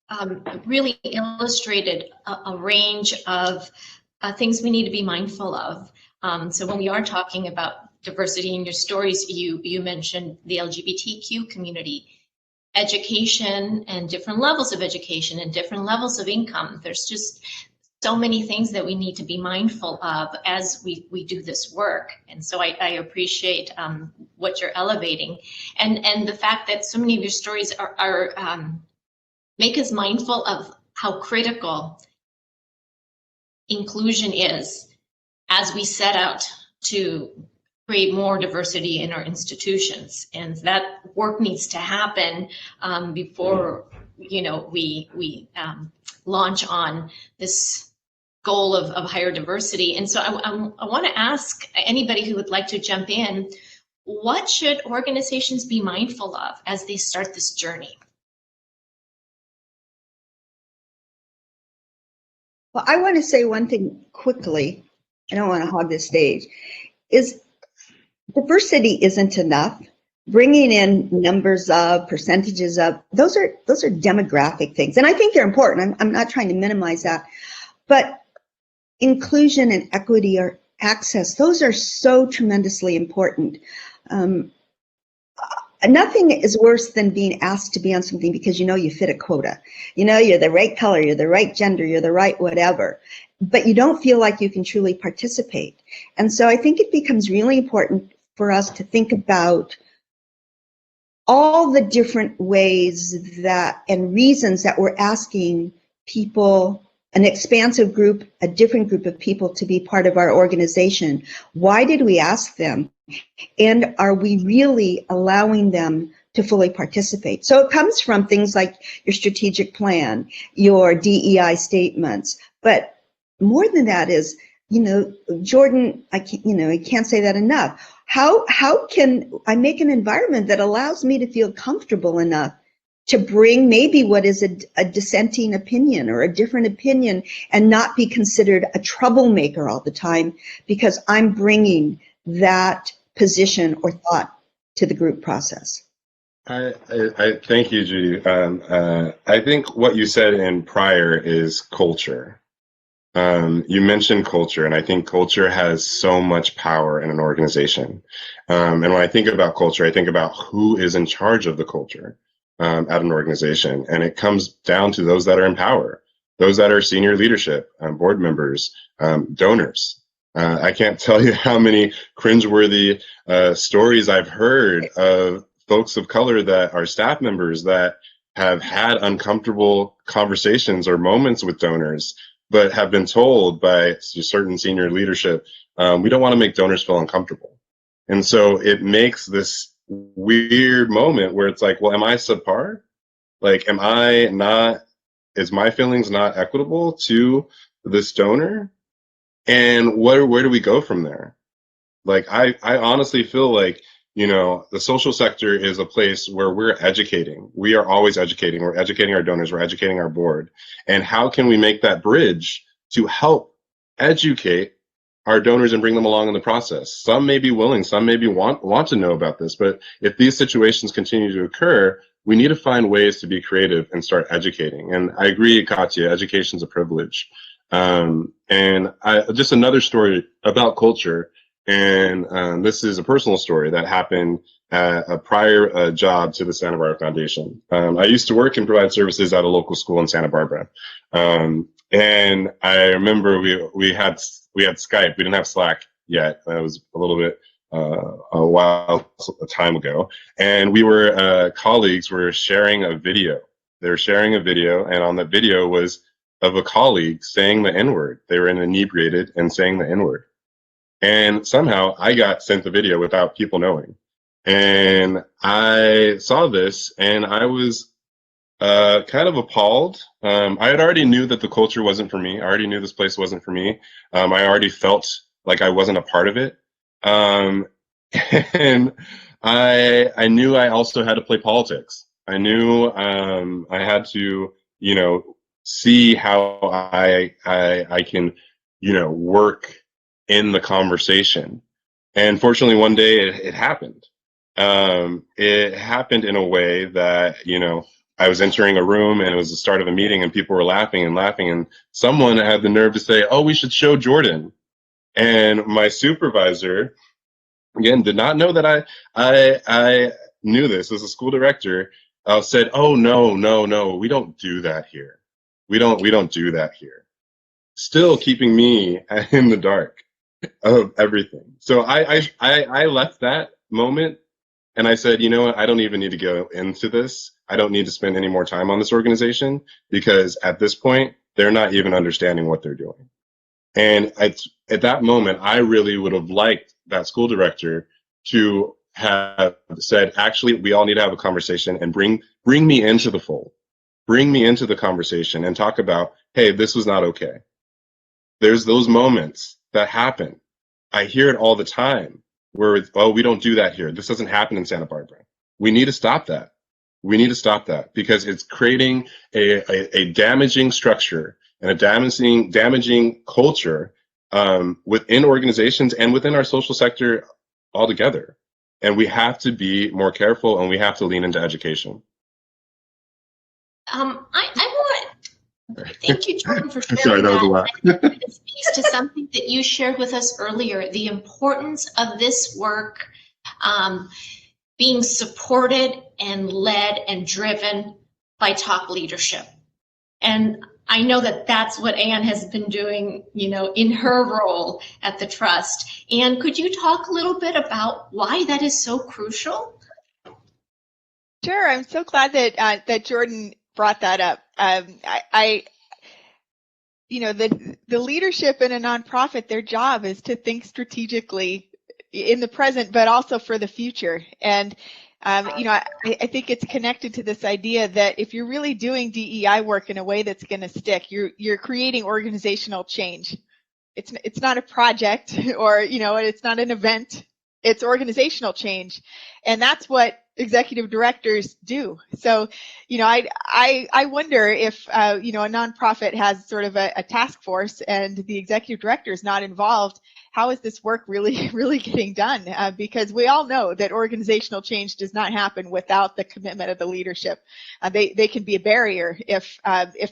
really illustrated a range of things we need to be mindful of. So when we are talking about diversity in your stories, you mentioned the LGBTQ community, education and different levels of education and different levels of income. There's just so many things that we need to be mindful of as we do this work. And so I appreciate what you're elevating. And the fact that so many of your stories are make us mindful of how critical inclusion is as we set out to create more diversity in our institutions. And that work needs to happen before we launch on this goal of higher diversity. And so I want to ask anybody who would like to jump in, what should organizations be mindful of as they start this journey? Well, I want to say one thing quickly. I don't want to hog this stage. Is diversity isn't enough. Bringing in numbers of, percentages of, those are demographic things, and I think they're important. I'm not trying to minimize that, but inclusion and equity or access, those are so tremendously important. Nothing is worse than being asked to be on something because you fit a quota. You're the right color, you're the right gender, you're the right whatever, but you don't feel like you can truly participate. And so I think it becomes really important for us to think about all the different ways that and reasons that we're asking people, an expansive group, a different group of people to be part of our organization. Why did we ask them? And are we really allowing them to fully participate? So it comes from things like your strategic plan, your DEI statements, but more than that is, Jordan, I can't say that enough. How can I make an environment that allows me to feel comfortable enough to bring maybe what is a dissenting opinion or a different opinion and not be considered a troublemaker all the time because I'm bringing that position or thought to the group process? I thank you, Judy. I think what you said in prior is culture. You mentioned culture, and I think culture has so much power in an organization. And when I think about culture, I think about who is in charge of the culture at an organization. And it comes down to those that are in power, those that are senior leadership, board members, donors. I can't tell you how many cringeworthy stories I've heard of folks of color that are staff members that have had uncomfortable conversations or moments with donors, but have been told by certain senior leadership, we don't want to make donors feel uncomfortable. And so it makes this weird moment where it's like, well, am I subpar? Like, is my feelings not equitable to this donor? And where do we go from there? Like, I honestly feel like, the social sector is a place where we're educating. We are always educating. We're educating our donors. We're educating our board. And how can we make that bridge to help educate our donors and bring them along in the process? Some may be willing, some maybe want to know about this, but if these situations continue to occur, we need to find ways to be creative and start educating. And I agree, Katya, education's a privilege. And just another story about culture. And this is a personal story that happened at a prior job to the Santa Barbara Foundation. I used to work and provide services at a local school in Santa Barbara. And I remember we had Skype. We didn't have Slack yet. That was a little bit a time ago. And we were colleagues were sharing a video. They were sharing a video, and on that video was of a colleague saying the N-word. They were inebriated and saying the N-word. And somehow I got sent the video without people knowing. And I saw this and I was kind of appalled. I had already knew that the culture wasn't for me. I already knew this place wasn't for me. I already felt like I wasn't a part of it. And I knew I also had to play politics. I knew I had to, see how I can, work in the conversation. And fortunately, one day it happened. It happened in a way that, you know, I was entering a room and it was the start of a meeting and people were laughing and laughing, and someone had the nerve to say, "Oh, we should show Jordan." And my supervisor, again, did not know that I knew this as a school director, said, "Oh, no, we don't do that here. We don't do that here." Still keeping me in the dark of everything. So I left that moment and I said, you know what, I don't even need to go into this. I don't need to spend any more time on this organization, because at this point, they're not even understanding what they're doing. And at that moment, I really would have liked that school director to have said, actually, we all need to have a conversation and bring me into the fold. Bring me into the conversation and talk about, hey, this was not okay. There's those moments that happen. I hear it all the time where it's, oh, we don't do that here. This doesn't happen in Santa Barbara. We need to stop that. We need to stop that, because it's creating a damaging structure and a damaging culture within organizations and within our social sector altogether. And we have to be more careful, and we have to lean into education. Thank you, Jordan, for sharing Sorry, that was a lot. It speaks to something that you shared with us earlier, the importance of this work being supported and led and driven by top leadership. And I know that that's what Anne has been doing, you know, in her role at the Trust. Anne, could you talk a little bit about why that is so crucial? Sure, I'm so glad that that Jordan brought that up. You know, the leadership in a nonprofit, their job is to think strategically in the present, but also for the future. And you know, I think it's connected to this idea that if you're really doing DEI work in a way that's going to stick, you're creating organizational change. It's not a project, or, you know, it's not an event. It's organizational change, and that's what executive directors do. So, you know, I wonder if you know, a nonprofit has sort of a task force and the executive director is not involved. How is this work really getting done? Because we all know that organizational change does not happen without the commitment of the leadership. They can be a barrier if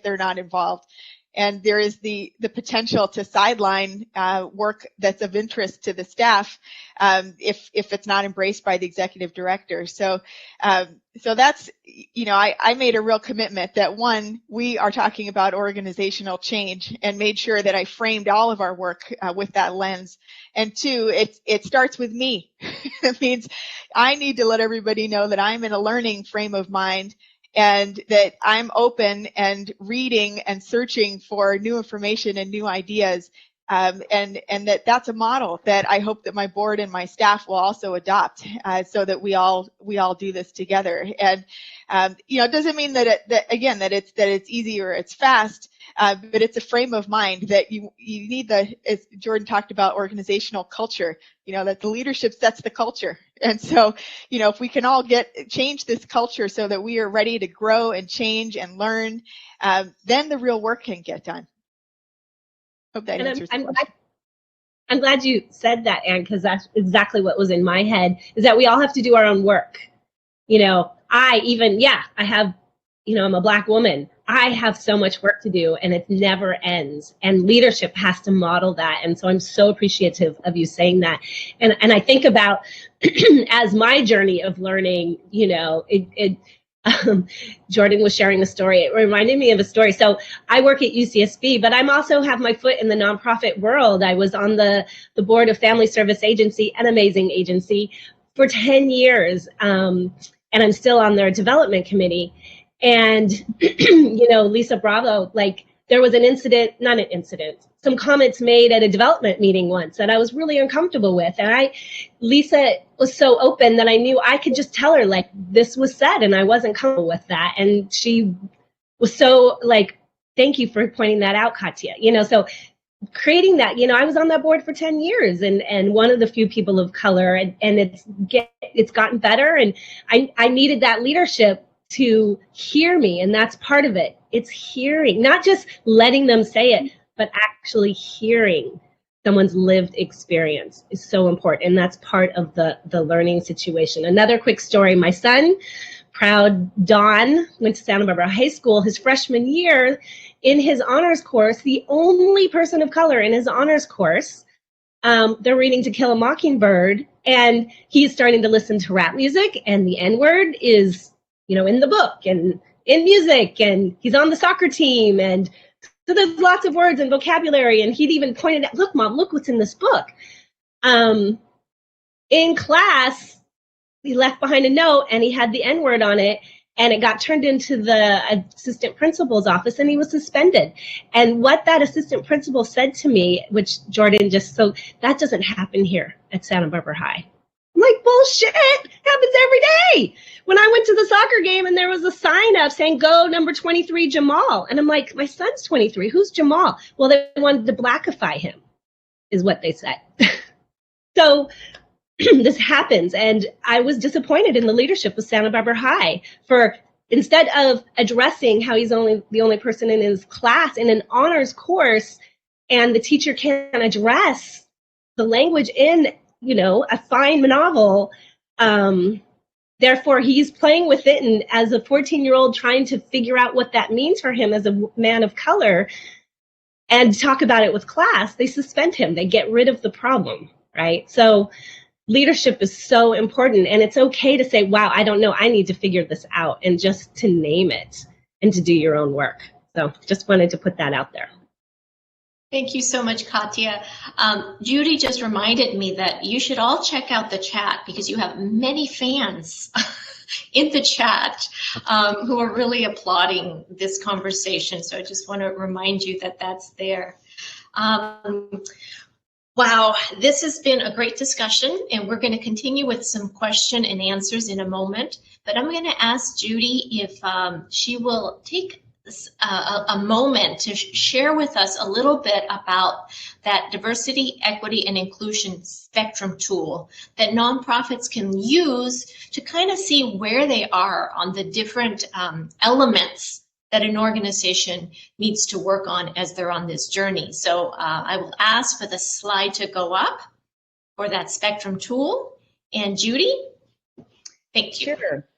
they're not involved. And there is the potential to sideline work that's of interest to the staff if it's not embraced by the executive director. So that's, you know, I made a real commitment that, one, we are talking about organizational change, and made sure that I framed all of our work with that lens. And two, it starts with me. It means I need to let everybody know that I'm in a learning frame of mind, and that I'm open and reading and searching for new information and new ideas, and that's a model that I hope that my board and my staff will also adopt, so that we all do this together. And you know, it doesn't mean that it's easy or it's fast, but it's a frame of mind that you need as Jordan talked about, organizational culture. You know, that the leadership sets the culture. And so, you know, if we can all change this culture so that we are ready to grow and change and learn, then the real work can get done. Hope that answers the question. I'm glad you said that, Anne, because that's exactly what was in my head, is that we all have to do our own work. You know, I have, you know, I'm a Black woman. I have so much work to do, and it never ends. And leadership has to model that. And so I'm so appreciative of you saying that. And I think about as my journey of learning, you know, Jordan was sharing a story. It reminded me of a story. So I work at UCSB, but I'm also have my foot in the nonprofit world. I was on the board of Family Service Agency, an amazing agency, for 10 years. And I'm still on their development committee. And, you know, Lisa Bravo, like, there was some comments made at a development meeting once that I was really uncomfortable with. And Lisa was so open that I knew I could just tell her, like, this was said and I wasn't comfortable with that. And she was so like, thank you for pointing that out, Katya. You know, so creating that, you know, I was on that board for 10 years and one of the few people of color, and it's gotten better. And I needed that leadership to hear me, and that's part of it. It's hearing, not just letting them say it, but actually hearing someone's lived experience is so important, and that's part of the learning situation. Another quick story, my son, proud Don, went to Santa Barbara High School his freshman year. In his honors course, the only person of color in his honors course, they're reading To Kill a Mockingbird, and he's starting to listen to rap music, and the N-word is, in the book and in music, and he's on the soccer team, and so there's lots of words and vocabulary, and he'd even pointed out, look, Mom, look what's in this book. In class, he left behind a note, and he had the N-word on it, and it got turned into the assistant principal's office, and he was suspended. And what that assistant principal said to me, which Jordan that doesn't happen here at Santa Barbara High. I'm like, bullshit, happens every day. When I went to the soccer game and there was a sign up saying, go number 23, Jamal. And I'm like, my son's 23, who's Jamal? Well, they wanted to blackify him, is what they said. So this happens, and I was disappointed in the leadership of Santa Barbara High for, instead of addressing how he's the only person in his class in an honors course, and the teacher can't address the language in a fine novel, therefore he's playing with it, and as a 14-year-old trying to figure out what that means for him as a man of color and talk about it with class, they suspend him, they get rid of the problem, right? So leadership is so important, and it's okay to say, wow, I don't know, I need to figure this out, and just to name it and to do your own work. So just wanted to put that out there. Thank you so much, Katya. Judy just reminded me that you should all check out the chat, because you have many fans in the chat who are really applauding this conversation. So I just want to remind you that that's there. Wow, this has been a great discussion, and we're going to continue with some question and answers in a moment. But I'm going to ask Judy if she will take a moment to share with us a little bit about that diversity, equity, and inclusion spectrum tool that nonprofits can use to kind of see where they are on the different elements that an organization needs to work on as they're on this journey. So I will ask for the slide to go up for that spectrum tool. And Judy, thank you. Sure.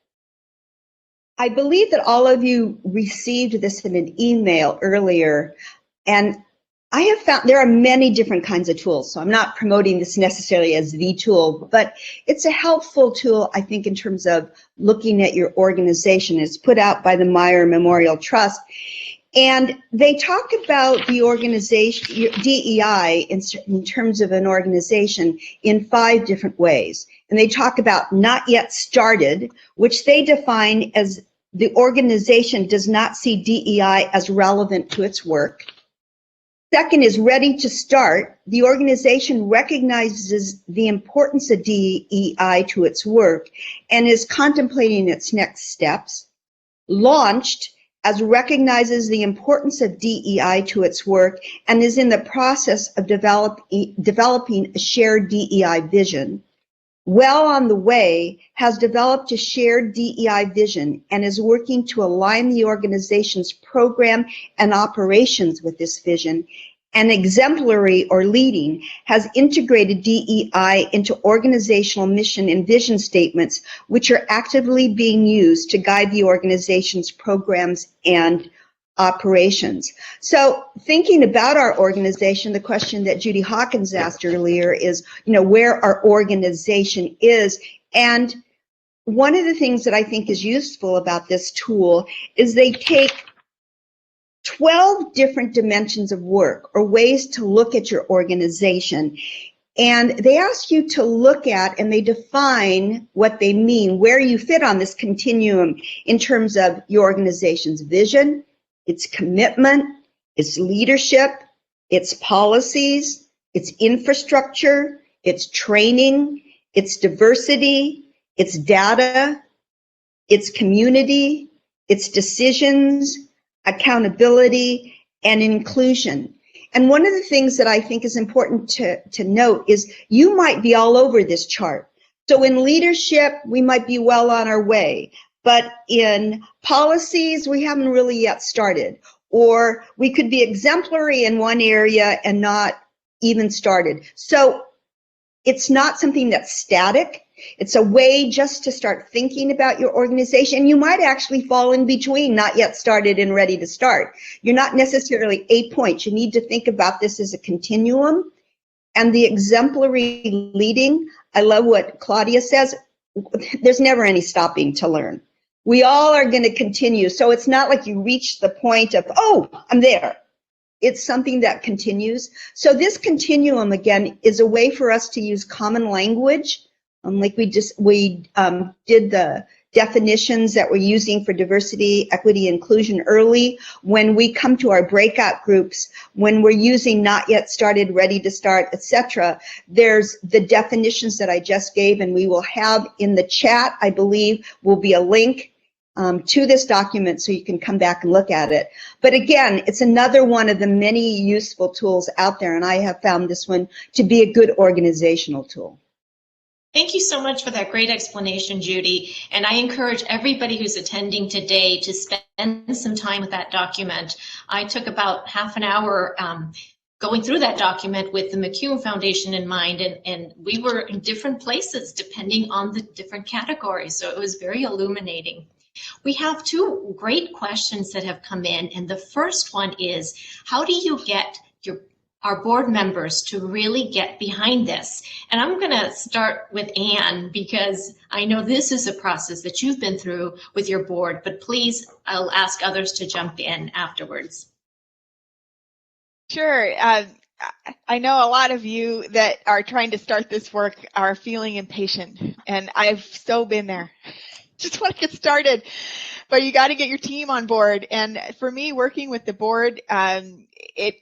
I believe that all of you received this in an email earlier, and I have found there are many different kinds of tools, so I'm not promoting this necessarily as the tool, but it's a helpful tool, I think, in terms of looking at your organization. It's put out by the Meyer Memorial Trust, and they talk about the organization, DEI, in terms of an organization in 5 different ways. And they talk about not yet started, which they define as the organization does not see DEI as relevant to its work. Second is ready to start. The organization recognizes the importance of DEI to its work and is contemplating its next steps. Launched, as recognizes the importance of DEI to its work and is in the process of developing a shared DEI vision. Well on the way, has developed a shared DEI vision and is working to align the organization's program and operations with this vision. And exemplary or leading has integrated DEI into organizational mission and vision statements, which are actively being used to guide the organization's programs and operations. So thinking about our organization, the question that Judy Hawkins asked earlier is, where our organization is. And one of the things that I think is useful about this tool is they take 12 different dimensions of work or ways to look at your organization. And they ask you to look at, and they define what they mean, where you fit on this continuum in terms of your organization's vision, its commitment, its leadership, its policies, its infrastructure, its training, its diversity, its data, its community, its decisions, accountability, and inclusion. And one of the things that I think is important to note is you might be all over this chart. So in leadership, we might be well on our way. But in policies, we haven't really yet started. Or we could be exemplary in one area and not even started. So it's not something that's static. It's a way just to start thinking about your organization. You might actually fall in between not yet started and ready to start. You're not necessarily a point. You need to think about this as a continuum. And the exemplary leading, I love what Claudia says, there's never any stopping to learn. We all are going to continue. So it's not like you reach the point of, oh, I'm there. It's something that continues. So this continuum, again, is a way for us to use common language. Like we did the definitions that we're using for diversity, equity, inclusion early. When we come to our breakout groups, when we're using not yet started, ready to start, etc., there's the definitions that I just gave, and we will have in the chat, I believe, will be a link to this document so you can come back and look at it. But again, it's another one of the many useful tools out there, and I have found this one to be a good organizational tool. Thank you so much for that great explanation, Judy. And I encourage everybody who's attending today to spend some time with that document. I took about half an hour going through that document with the McCune Foundation in mind, and we were in different places depending on the different categories. So it was very illuminating. We have two great questions that have come in, and the first one is, how do you get our board members to really get behind this? And I'm going to start with Anne, because I know this is a process that you've been through with your board, but please, I'll ask others to jump in afterwards. Sure. I know a lot of you that are trying to start this work are feeling impatient, and I've so been there. Just want to get started, but you got to get your team on board. And for me, working with the board, it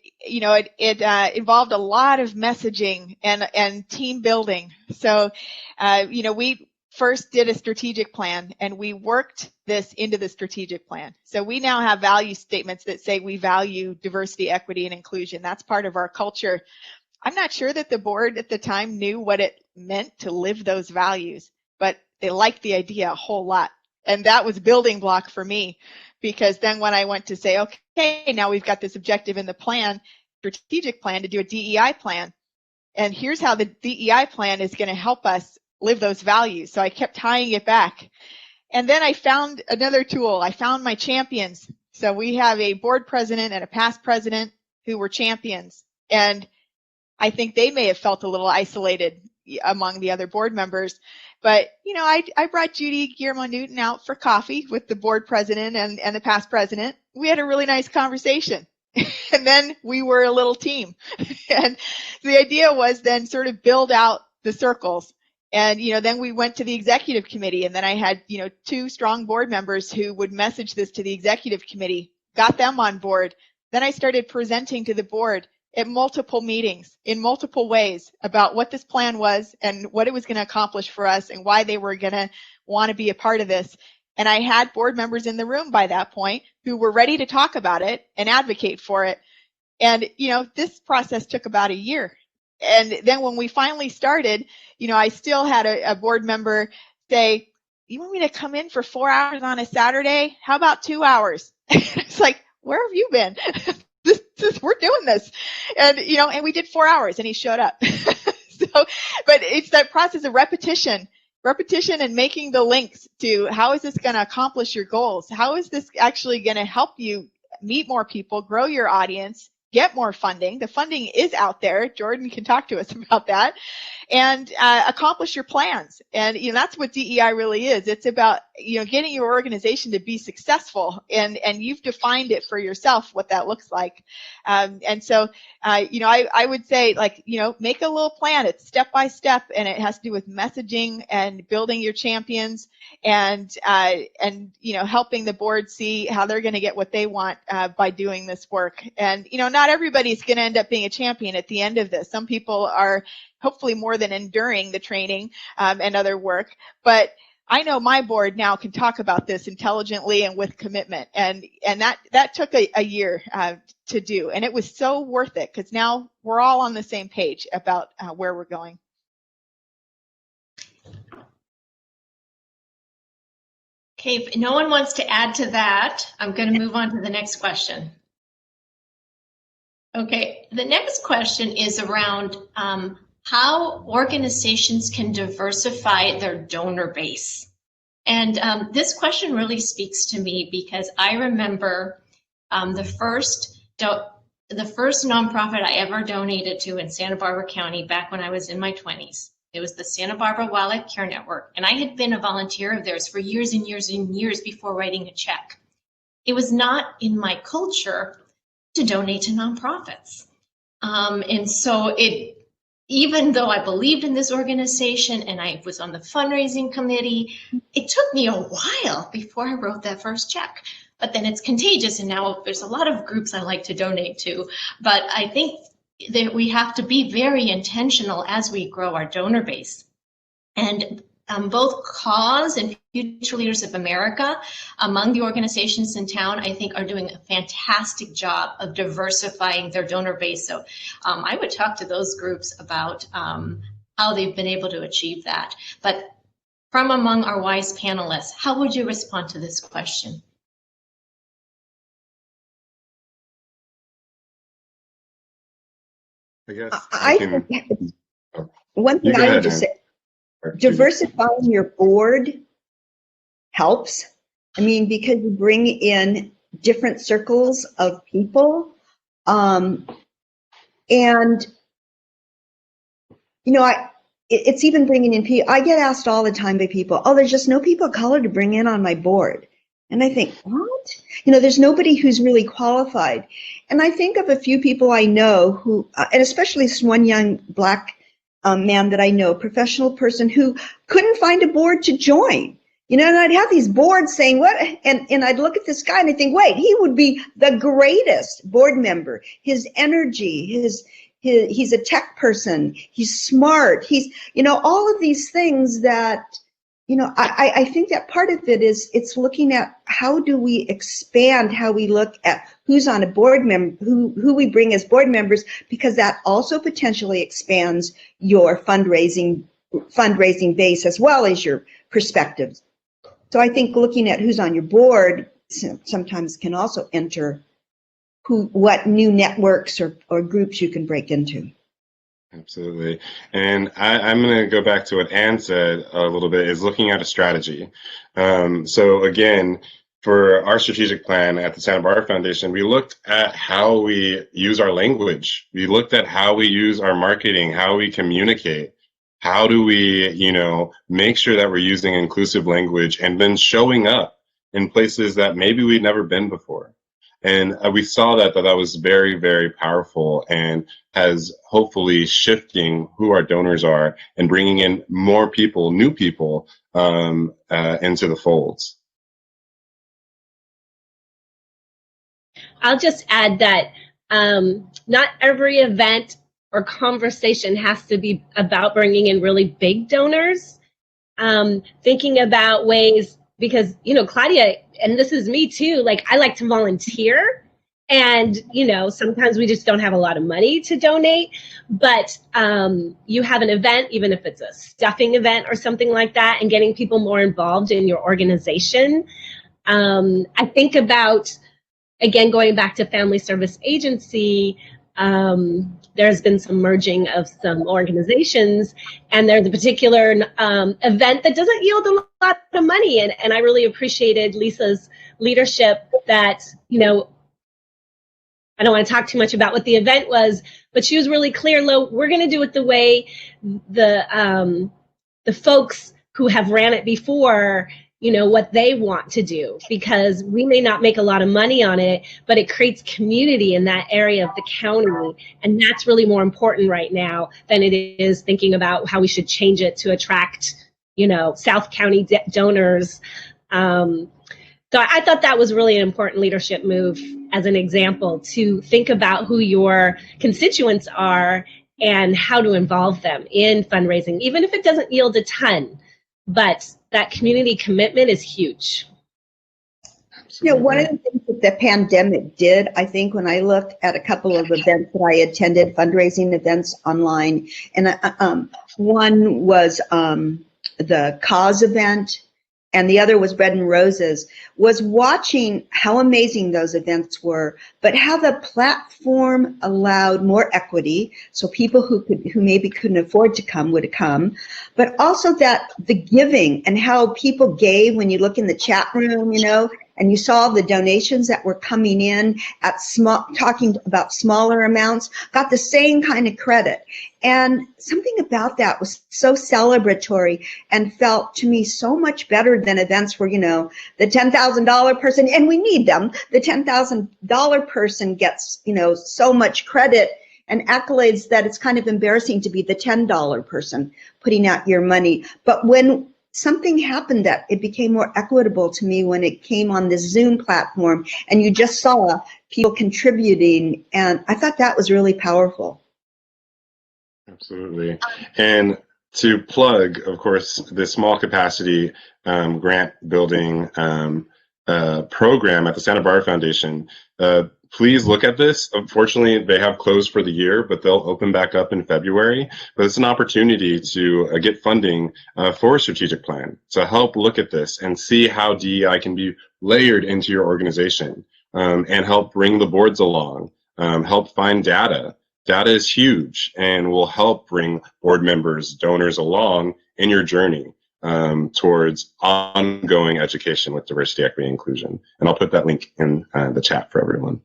involved a lot of messaging and team building. So, we first did a strategic plan, and we worked this into the strategic plan. So we now have value statements that say we value diversity, equity, and inclusion. That's part of our culture. I'm not sure that the board at the time knew what it meant to live those values, but they liked the idea a whole lot. And that was a building block for me, because then when I went to say, okay, now we've got this objective in the plan, strategic plan, to do a DEI plan. And here's how the DEI plan is going to help us live those values. So I kept tying it back. And then I found another tool. I found my champions. So we have a board president and a past president who were champions. And I think they may have felt a little isolated among the other board members. But, I brought Judy Guillermo-Newton out for coffee with the board president and the past president. We had a really nice conversation. And then we were a little team. And the idea was then sort of build out the circles. And, then we went to the executive committee, and then I had, 2 strong board members who would message this to the executive committee, got them on board. Then I started presenting to the board at multiple meetings in multiple ways about what this plan was and what it was going to accomplish for us and why they were going to want to be a part of this. And I had board members in the room by that point who were ready to talk about it and advocate for it. And, this process took about a year. And then when we finally started, I still had a board member say, you want me to come in for 4 hours on a Saturday? How about 2 hours? It's like, where have you been? We're doing this. And, and we did 4 hours and he showed up. But it's that process of repetition and making the links to how is this going to accomplish your goals? How is this actually going to help you meet more people, grow your audience, get more funding? The funding is out there. Jordan can talk to us about that. And accomplish your plans. And that's what DEI really is. It's about getting your organization to be successful, and you've defined it for yourself what that looks like. And so I would say, make a little plan. It's step by step, and it has to do with messaging and building your champions and helping the board see how they're going to get what they want by doing this work. And not everybody's going to end up being a champion at the end of this. Some people are hopefully more than enduring the training and other work. But I know my board now can talk about this intelligently and with commitment. And that took a year to do. And it was so worth it, because now we're all on the same page about where we're going. Okay, if no one wants to add to that, I'm going to move on to the next question. Okay, the next question is around how organizations can diversify their donor base. And this question really speaks to me because I remember the first nonprofit I ever donated to in Santa Barbara County back when I was in my 20s. It was the Santa Barbara Wildlife Care Network. And I had been a volunteer of theirs for years and years and years before writing a check. It was not in my culture to donate to nonprofits. And so even though I believed in this organization and I was on the fundraising committee, it took me a while before I wrote that first check. But then it's contagious, and now there's a lot of groups I like to donate to. But I think that we have to be very intentional as we grow our donor base. And both Cause and Future Leaders of America, among the organizations in town, I think are doing a fantastic job of diversifying their donor base. So I would talk to those groups about how they've been able to achieve that. But from among our wise panelists, how would you respond to this question? I guess one thing I would just say, diversifying your board helps. I mean, because you bring in different circles of people. And, you know, it's even bringing in people. I get asked all the time by people, oh, there's just no people of color to bring in on my board. And I think, what? You know, there's nobody who's really qualified. And I think of a few people I know who, and especially this one young Black man that I know, professional person who couldn't find a board to join. You know, and I'd have these boards saying, what? And I'd look at this guy and I think, wait, he would be the greatest board member. His energy, he's a tech person, he's smart, he's, you know, all of these things that, you know, I think that part of it is it's looking at how do we expand how we look at who's on a board member, who we bring as board members, because that also potentially expands your fundraising base as well as your perspectives. So I think looking at who's on your board sometimes can also enter what new networks or groups you can break into. Absolutely. And I'm going to go back to what Anne said a little bit, is looking at a strategy. So again, for our strategic plan at the Santa Barbara Foundation, we looked at how we use our language. We looked at how we use our marketing, how we communicate. How do we, you know, make sure that we're using inclusive language and then showing up in places that maybe we'd never been before. And we saw that was very, very powerful and has hopefully shifting who our donors are and bringing in more people, new people into the folds. I'll just add that not every event or conversation has to be about bringing in really big donors. Thinking about ways, because, you know, Claudia, and this is me too, like I like to volunteer, and, you know, sometimes we just don't have a lot of money to donate, but you have an event, even if it's a stuffing event or something like that, and getting people more involved in your organization. I think about, again, going back to Family Service Agency, there's been some merging of some organizations, and there's a particular event that doesn't yield a lot of money. And I really appreciated Lisa's leadership that, you know, I don't want to talk too much about what the event was, but she was really clear, we're going to do it the way the folks who have ran it before, you know, what they want to do, because we may not make a lot of money on it, but it creates community in that area of the county. And that's really more important right now than it is thinking about how we should change it to attract, you know, South County donors. So I thought that was really an important leadership move as an example, to think about who your constituents are and how to involve them in fundraising, even if it doesn't yield a ton. But that community commitment is huge. You know, one of the things that the pandemic did, I think, when I looked at a couple of events that I attended, fundraising events online, and one was the Cause event, and the other was Bread and Roses, was watching how amazing those events were, but how the platform allowed more equity, so people who maybe couldn't afford to come would come, but also that the giving and how people gave. When you look in the chat room, you know, and you saw the donations that were coming in at talking about smaller amounts, got the same kind of credit. And something about that was so celebratory and felt to me so much better than events where, you know, the $10,000 person, and we need them, the $10,000 person gets, you know, so much credit and accolades that it's kind of embarrassing to be the $10 person putting out your money. But when something happened, that it became more equitable to me when it came on this Zoom platform and you just saw people contributing, and I thought that was really powerful. Absolutely. And to plug, of course, the small capacity grant building program at the Santa Barbara Foundation, please look at this. Unfortunately, they have closed for the year, but they'll open back up in February. But it's an opportunity to get funding for a strategic plan, to help look at this and see how DEI can be layered into your organization, and help bring the boards along, help find data. Data is huge and will help bring board members, donors along in your journey towards ongoing education with diversity, equity, and inclusion. And I'll put that link in the chat for everyone.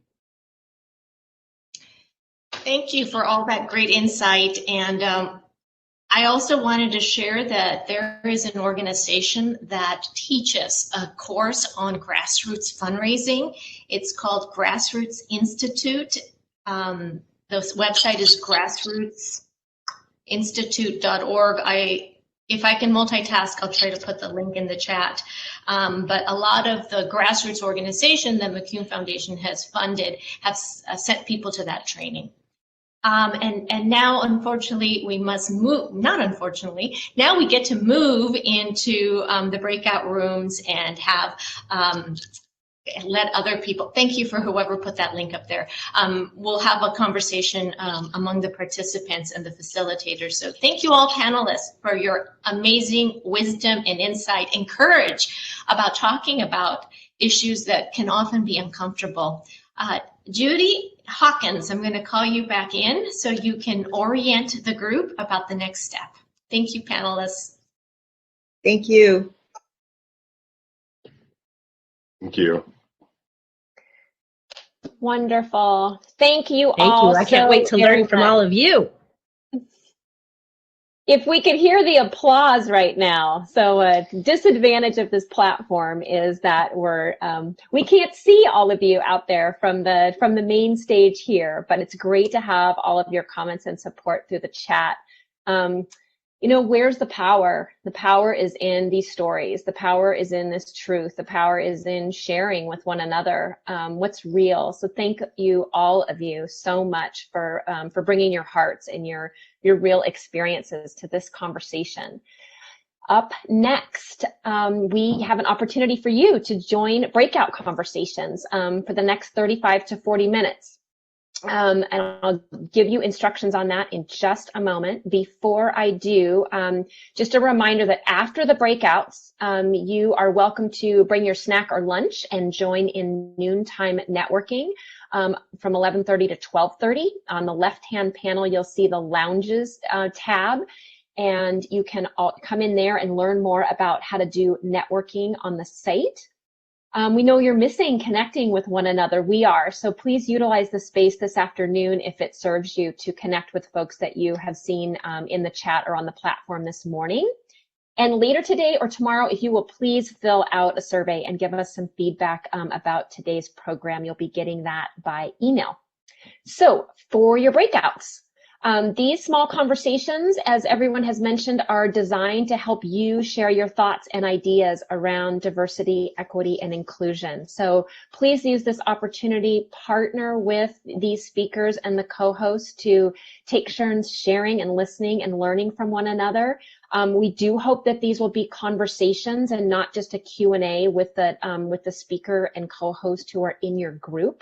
Thank you for all that great insight. And I also wanted to share that there is an organization that teaches a course on grassroots fundraising. It's called Grassroots Institute. The website is grassrootsinstitute.org. If I can multitask, I'll try to put the link in the chat. But a lot of the grassroots organization that McCune Foundation has funded have sent people to that training. And now, unfortunately, we must move, not unfortunately, now we get to move into the breakout rooms and have let other people, thank you for whoever put that link up there. We'll have a conversation among the participants and the facilitators. So thank you all panelists for your amazing wisdom and insight and courage about talking about issues that can often be uncomfortable. Judy Hawkins, I'm going to call you back in so you can orient the group about the next step. Thank you, panelists. Thank you. Thank you. Wonderful. Thank you Thank all. you. I can't wait to learn from all of you. If we could hear the applause right now. So a disadvantage of this platform is that we can't see all of you out there from the main stage here, but it's great to have all of your comments and support through the chat. You know, where's the power? The power is in these stories. The power is in this truth. The power is in sharing with one another what's real. So thank you, all of you, so much for bringing your hearts and your real experiences to this conversation. Up next, we have an opportunity for you to join breakout conversations for the next 35 to 40 minutes. And I'll give you instructions on that in just a moment. Before I do, just a reminder that after the breakouts, you are welcome to bring your snack or lunch and join in noontime networking from 11:30 to 12:30. On the left-hand panel, you'll see the lounges tab, and you can come in there and learn more about how to do networking on the site. We know you're missing connecting with one another. We are. So please utilize the space this afternoon if it serves you to connect with folks that you have seen in the chat or on the platform this morning. And later today or tomorrow, if you will please fill out a survey and give us some feedback about today's program. You'll be getting that by email. So for your breakouts, these small conversations, as everyone has mentioned, are designed to help you share your thoughts and ideas around diversity, equity, and inclusion. So please use this opportunity, partner with these speakers and the co-hosts to take turns sharing and listening and learning from one another. We do hope that these will be conversations and not just a Q&A with the speaker and co-host who are in your group.